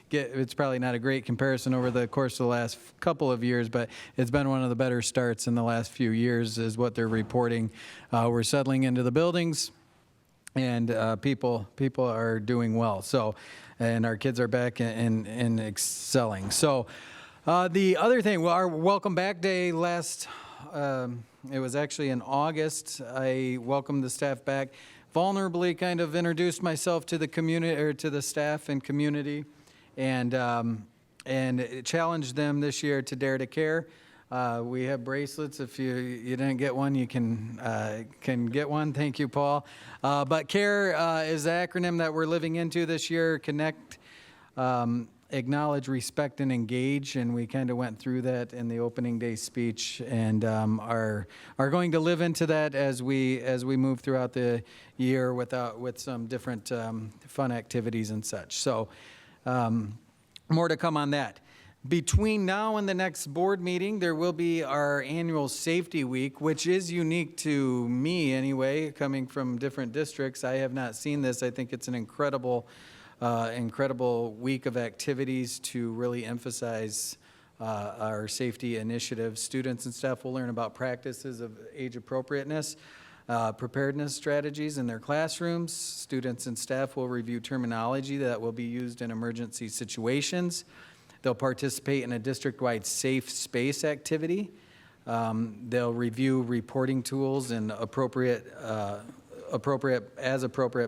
it's probably not a great comparison over the course of the last couple of years, but it's been one of the better starts in the last few years is what they're reporting. We're settling into the buildings, and people are doing well. So, and our kids are back and excelling. So, the other thing, our Welcome Back Day it was actually in August. I welcomed the staff back vulnerably kind of introduced myself to the community, or to the staff and community, and challenged them this year to Dare to Care. We have bracelets. If you didn't get one, you can get one. Thank you, Paul. But CARE is the acronym that we're living into this year: Connect, Acknowledge, Respect, and Engage. And we kind of went through that in the opening day speech, and are going to live into that as we move throughout the year with some different fun activities and such. So more to come on that. Between now and the next board meeting, there will be our annual safety week, which is unique to me anyway, coming from different districts. I have not seen this. I think it's an incredible week of activities to really emphasize our safety initiatives. Students and staff will learn about practices of age appropriateness, preparedness strategies in their classrooms. Students and staff will review terminology that will be used in emergency situations. They'll participate in a district-wide safe space activity. They'll review reporting tools and appropriate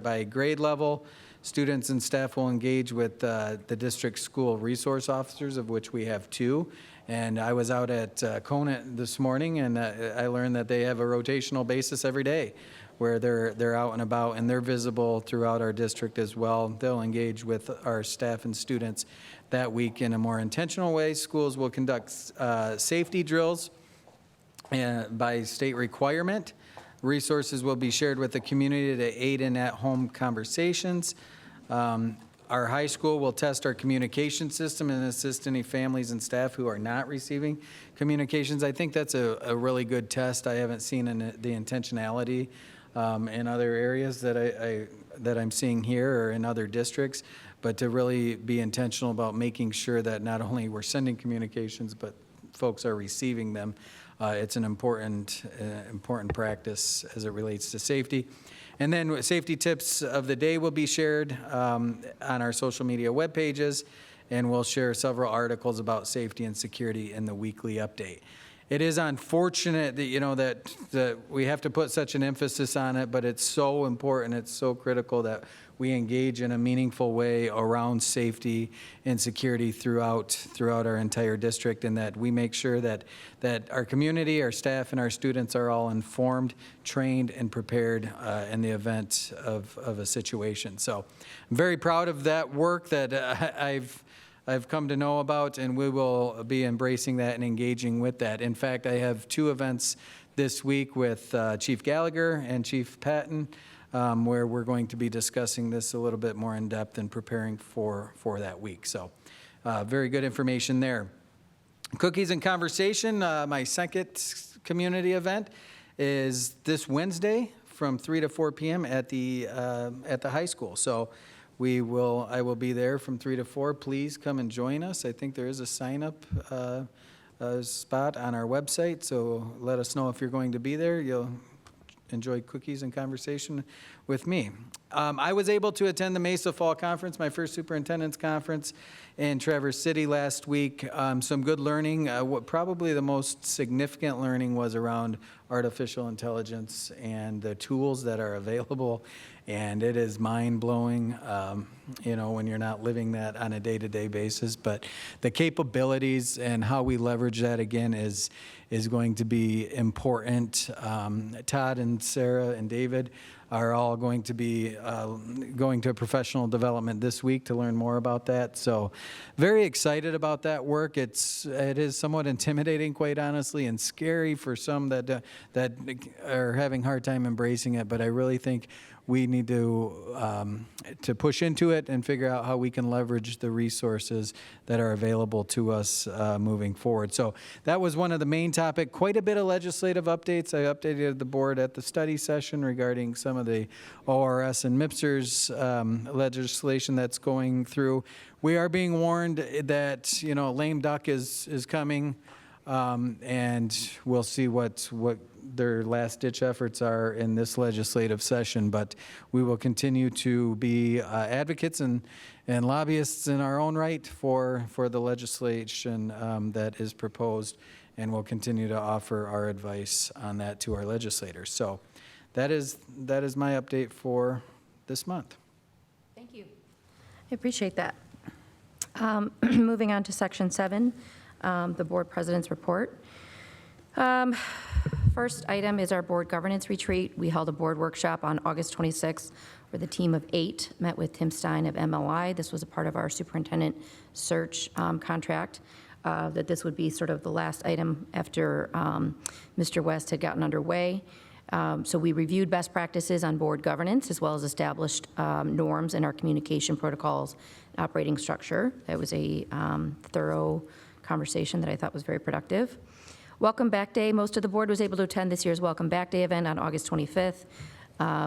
by grade level. Students and staff will engage with the district school resource officers, of which we have 2. And I was out at Conant this morning, and I learned that they have a rotational basis every day where they're out and about, and they're visible throughout our district as well. They'll engage with our staff and students that week in a more intentional way. Schools will conduct safety drills by state requirement. Resources will be shared with the community to aid in at-home conversations. Our high school will test our communication system and assist any families and staff who are not receiving communications. I think that's a really good test. I haven't seen the intentionality in other areas that I'm seeing here or in other districts, but to really be intentional about making sure that not only we're sending communications, but folks are receiving them. It's an important practice as it relates to safety. And then safety tips of the day will be shared on our social media web pages, and we'll share several articles about safety and security in the weekly update. It is unfortunate that that we have to put such an emphasis on it, but it's so important, it's so critical that we engage in a meaningful way around safety and security throughout our entire district, and that we make sure that our community, our staff, and our students are all informed, trained, and prepared in the event of a situation. So I'm very proud of that work that I've come to know about, and we will be embracing that and engaging with that. In fact, I have 2 events this week with Chief Gallagher and Chief Patton, where we're going to be discussing this a little bit more in depth and preparing for that week. So very good information there. Cookies and Conversation, my second community event, is this Wednesday from 3 to 4 p.m. at the high school. So I will be there from 3 to 4. Please come and join us. I think there is a sign-up spot on our website, so let us know if you're going to be there. You'll enjoy cookies and conversation with me. I was able to attend the Mesa Fall Conference, my first superintendent's conference in Traverse City last week. Some good learning. What probably the most significant learning was around artificial intelligence and the tools that are available. And it is mind-blowing, when you're not living that on a day-to-day basis. But the capabilities and how we leverage that, again, is going to be important. Todd and Sarah and David are all going to be going to professional development this week to learn more about that. So very excited about that work. It is somewhat intimidating, quite honestly, and scary for some that are having a hard time embracing it. But I really think we need to push into it and figure out how we can leverage the resources that are available to us moving forward. So that was one of the main topics. Quite a bit of legislative updates. I updated the board at the study session regarding some of the ORS and MIPSR's legislation that's going through. We are being warned that lame duck is coming, and we'll see what their last-ditch efforts are in this legislative session, but we will continue to be advocates and lobbyists in our own right for the legislation that is proposed, and we'll continue to offer our advice on that to our legislators. So that is my update for this month. Thank you. I appreciate that. Moving on to Section 7, the Board President's Report. First item is our Board Governance Retreat. We held a board workshop on August 26th where the team of 8 met with Tim Stein of MLI. This was a part of our superintendent search contract, that this would be sort of the last item after Mr. West had gotten underway. So we reviewed best practices on board governance as well as established norms in our communication protocols, operating structure. That was a thorough conversation that I thought was very productive. Welcome Back Day. Most of the board was able to attend this year's Welcome Back Day event on August 25th.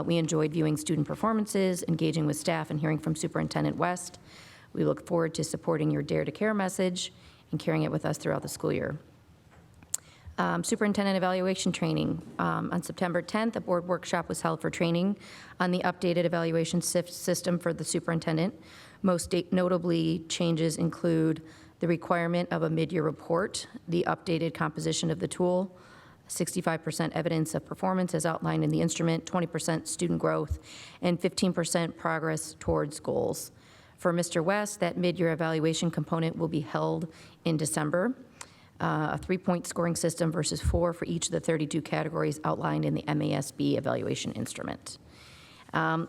We enjoyed viewing student performances, engaging with staff, and hearing from Superintendent West. We look forward to supporting your Dare to Care message and carrying it with us throughout the school year. Superintendent evaluation training. On September 10th, a board workshop was held for training on the updated evaluation system for the superintendent. Most notably, changes include the requirement of a mid-year report, the updated composition of the tool, 65% evidence of performance as outlined in the instrument, 20% student growth, and 15% progress towards goals. For Mr. West, that mid-year evaluation component will be held in December. A 3-point scoring system versus 4 for each of the 32 categories outlined in the MASB evaluation instrument.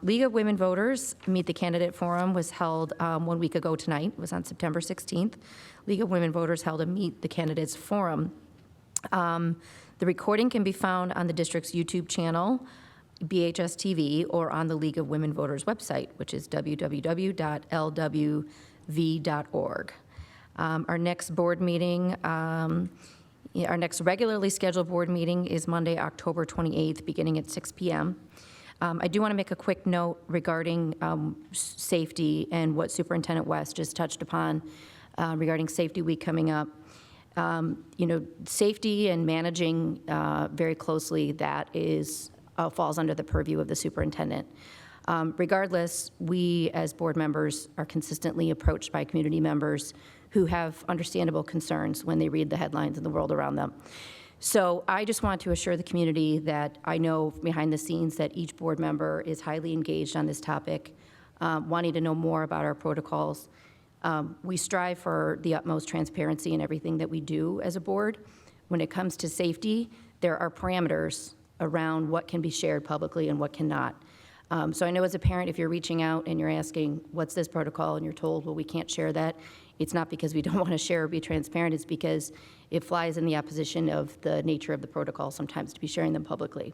League of Women Voters Meet the Candidate Forum was held 1 week ago tonight. It was on September 16th. League of Women Voters held a Meet the Candidates Forum. The recording can be found on the district's YouTube channel, BHSTV, or on the League of Women Voters website, which is www.lwv.org. Our next board meeting, our next regularly scheduled board meeting is Monday, October 28th, beginning at 6 p.m. I do want to make a quick note regarding safety and what Superintendent West just touched upon regarding Safety Week coming up. Safety and managing very closely, that is falls under the purview of the superintendent. Regardless, we as board members are consistently approached by community members who have understandable concerns when they read the headlines in the world around them. So I just want to assure the community that I know behind the scenes that each board member is highly engaged on this topic, wanting to know more about our protocols. We strive for the utmost transparency in everything that we do as a board. When it comes to safety, there are parameters around what can be shared publicly and what cannot. So I know as a parent, if you're reaching out and you're asking, what's this protocol, and you're told, well, we can't share that, it's not because we don't want to share or be transparent, it's because it flies in the opposition of the nature of the protocol sometimes to be sharing them publicly.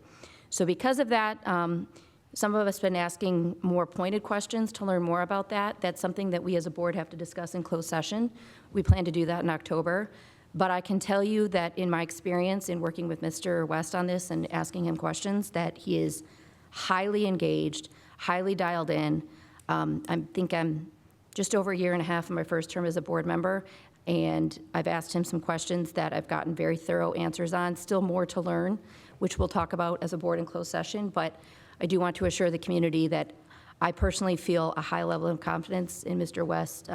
So because of that, some of us have been asking more pointed questions to learn more about that. That's something that we as a board have to discuss in closed session. We plan to do that in October. But I can tell you that in my experience in working with Mr. West on this and asking him questions, that he is highly engaged, highly dialed in. I think I'm just over a year and a half in my first term as a board member, and I've asked him some questions that I've gotten very thorough answers on. Still more to learn, which we'll talk about as a board in closed session, but I do want to assure the community that I personally feel a high level of confidence in Mr. West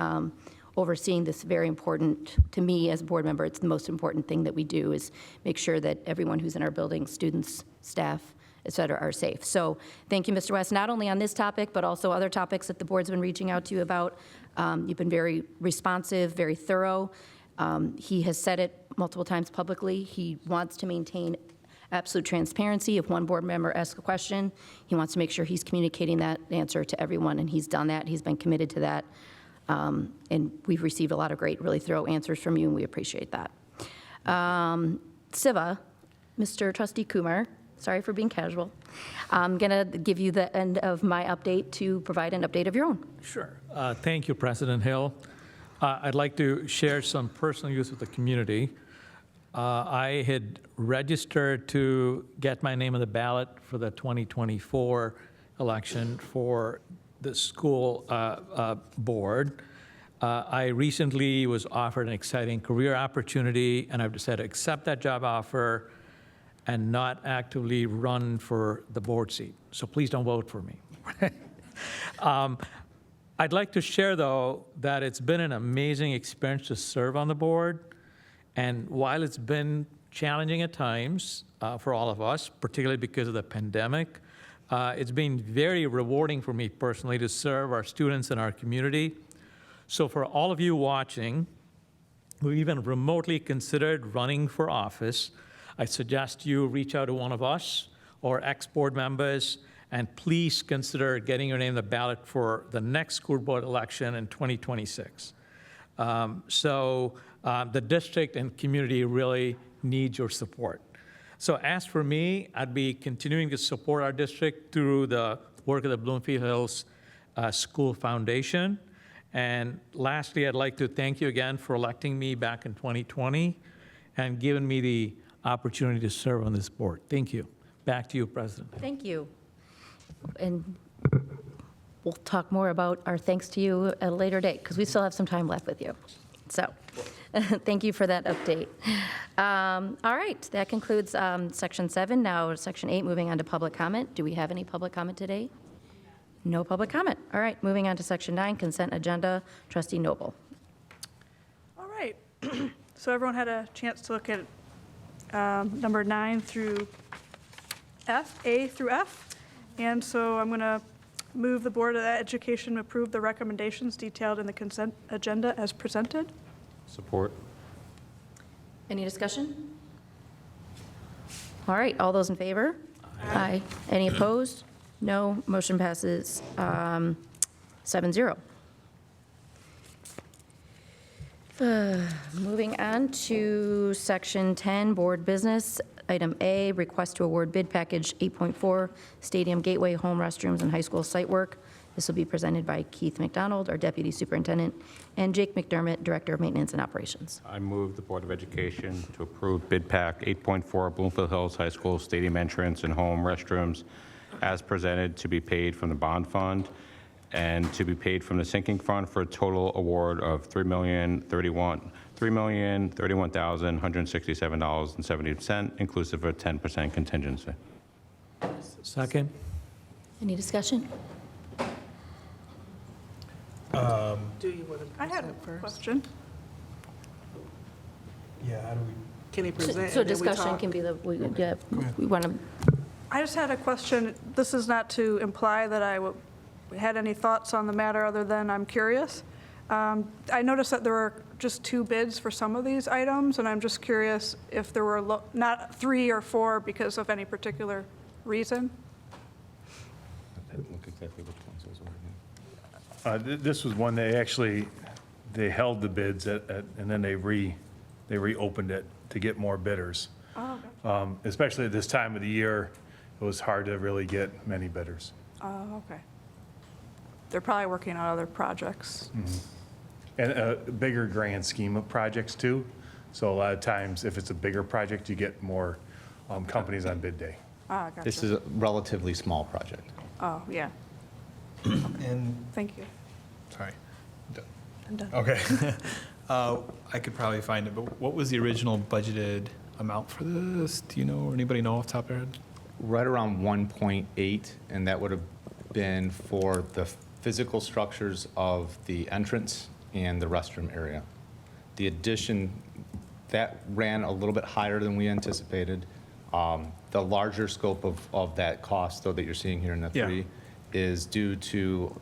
overseeing this very important, to me as a board member, it's the most important thing that we do is make sure that everyone who's in our building, students, staff, et cetera, are safe. So thank you, Mr. West, not only on this topic, but also other topics that the board's been reaching out to you about. You've been very responsive, very thorough. He has said it multiple times publicly. He wants to maintain absolute transparency. If one board member asks a question, he wants to make sure he's communicating that answer to everyone, and he's done that. He's been committed to that. And we've received a lot of great, really thorough answers from you, and we appreciate that. Siva, Mr. Trustee Kumar, sorry for being casual. I'm going to give you the end of my update to provide an update of your own. Sure. Thank you, President Hill. I'd like to share some personal use with the community. I had registered to get my name on the ballot for the 2024 election for the school board. I recently was offered an exciting career opportunity, and I've decided to accept that job offer and not actively run for the board seat. So please don't vote for me. I'd like to share, though, that it's been an amazing experience to serve on the board. And while it's been challenging at times for all of us, particularly because of the pandemic. It's been very rewarding for me personally to serve our students and our community. So for all of you watching who even remotely considered running for office, I suggest you reach out to one of us or ex-board members, and please consider getting your name on the ballot for the next school board election in 2026. The district and community really need your support. So as for me, I'd be continuing to support our district through the work of the Bloomfield Hills School Foundation. And lastly, I'd like to thank you again for electing me back in 2020 and giving me the opportunity to serve on this board. Thank you. Back to you, President. Thank you. And we'll talk more about our thanks to you at a later date, because we still have some time left with you. So, thank you for that update. All right, that concludes Section 7. Now, Section 8, moving on to public comment. Do we have any public comment today? No public comment. All right, moving on to Section 9, consent agenda. Trustee Noble. All right. So everyone had a chance to look at number 9 through F, A through F. And so I'm going to move the Board of Education approve the recommendations detailed in the consent agenda as presented. Support. Any discussion? All right, all those in favor? Aye. Any opposed? No. Motion passes 7-0. Moving on to Section 10, Board Business. Item A, request to award bid package 8.4, Stadium Gateway Home Restrooms and High School Site Work. This will be presented by Keith McDonald, our Deputy Superintendent, and Jake McDermott, Director of Maintenance and Operations. I move the Board of Education to approve bid pack 8.4 Bloomfield Hills High School Stadium Entrance and Home Restrooms as presented, to be paid from the bond fund and to be paid from the sinking fund, for a total award of $3,031,167.70, inclusive of 10% contingency. Second. Any discussion? Do you want to I had a present first? question. Yeah, how do we? Can he present? So and then we discussion talk? can be the, we want to, I just had a question. This is not to imply that I had any thoughts on the matter other than I'm curious. I noticed that there were just 2 bids for some of these items, and I'm just curious if there were not 3 or 4 because of any particular reason. Look exactly which ones those were. This was one they held the bids and then they reopened it to get more bidders. Oh, okay. Especially at this time of the year, it was hard to really get many bidders. Oh, okay. They're probably working on other projects. And a bigger grand scheme of projects too. So a lot of times, if it's a bigger project, you get more companies on bid day. Ah, gotcha. This is a relatively small project. Oh, yeah. And, Thank you. sorry. I'm done. Okay. I could probably find it, but what was the original budgeted amount for this? Do you know, or anybody know off the top of their head? Right around 1.8, and that would have been for the physical structures of the entrance and the restroom area. The addition, that ran a little bit higher than we anticipated. The larger scope of that cost, though, that you're seeing here in the 3, is due to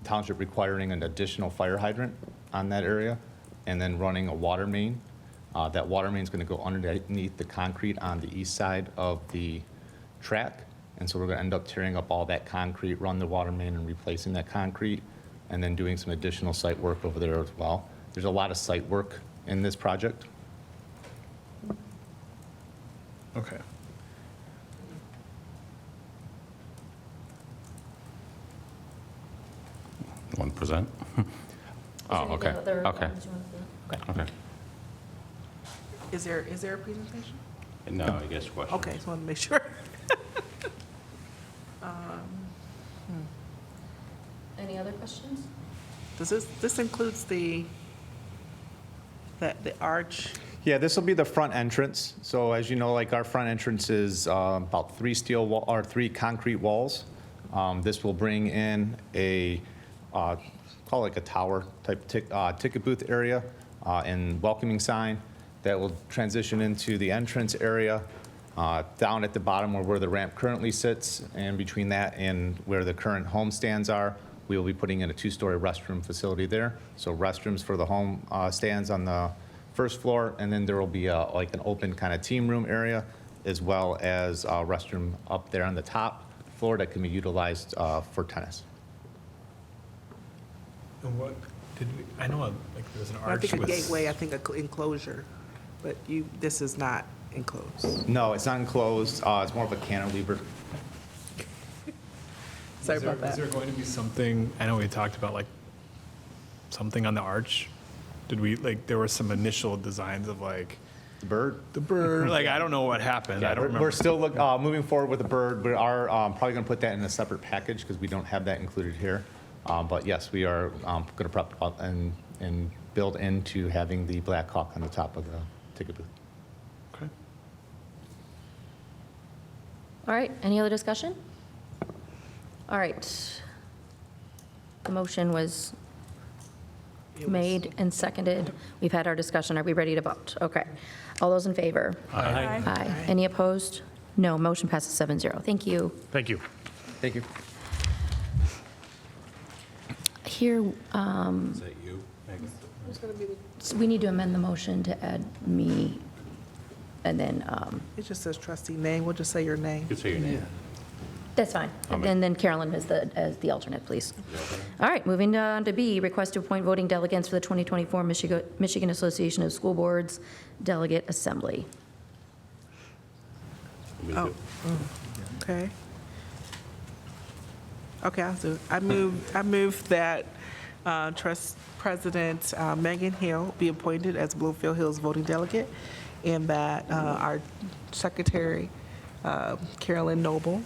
township requiring an additional fire hydrant on that area, and then running a water main. That water main is going to go underneath the concrete on the east side of the track, and so we're going to end up tearing up all that concrete, run the water main, and replacing that concrete, and then doing some additional site work over there as well. There's a lot of site work in this project. Okay. Want to present? Oh, okay, okay, okay. Is there a presentation? No, I guess question. Okay, just wanted to make sure. any other questions? Does this includes the arch? Yeah, this will be the front entrance. So as you know, like our front entrance is about 3 3 concrete walls. This will bring in a call it like a tower type ticket booth area and welcoming sign that will transition into the entrance area, down at the bottom where the ramp currently sits, and between that and where the current home stands are, we will be putting in a 2-story restroom facility there. So restrooms for the home stands on the first floor, and then there will be like an open kind of team room area, as well as a restroom up there on the top floor that can be utilized for tennis. And what did we? I know like there's an I arch think a with gateway, I think a enclosure, but this is not enclosed. No, it's not enclosed. It's more of a cantilever. Sorry Is there- about that. Is there going to be something? I know we talked about like something on the arch. Did we like? There were some initial designs of like The bird. the bird. Like I don't know what happened. I don't remember. We're still moving forward with the bird. We are probably going to put that in a separate package because we don't have that included here. But yes, we are going to prep up and build into having the Black Hawk on the top of the ticket booth. Okay. All right, any other discussion? All right. The motion was made and seconded. We've had our discussion. Are we ready to vote? Okay. All those in favor? Aye. Aye. Any opposed? No. Motion passes 7-0. Thank you. Thank you. Thank you. Here, Is that you? we need to amend the motion to add me, and then, It just says trustee name. We'll just say your name. You could say your name. that's fine. And then Carolyn as the alternate, please. All right, moving on to B, request to appoint voting delegates for the 2024 Michigan Association of School Boards Delegate Assembly. Oh, okay. Okay, I'll do it. I move that Trust President Megan Hill be appointed as Bloomfield Hills voting delegate, and that our Secretary Carolyn Noble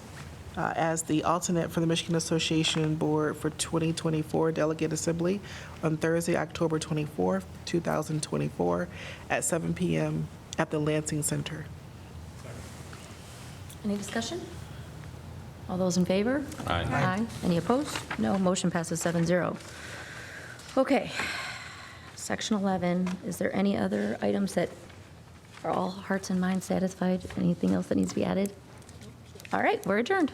as the alternate for the Michigan Association Board for 2024 Delegate Assembly on Thursday, October 24th, 2024, at 7 p.m. at the Lansing Center. Any discussion? All those in favor? Aye. Aye. Any opposed? No. Motion passes 7-0. Okay. Section 11, is there any other items that are all hearts and minds satisfied? Anything else that needs to be added? All right, we're adjourned.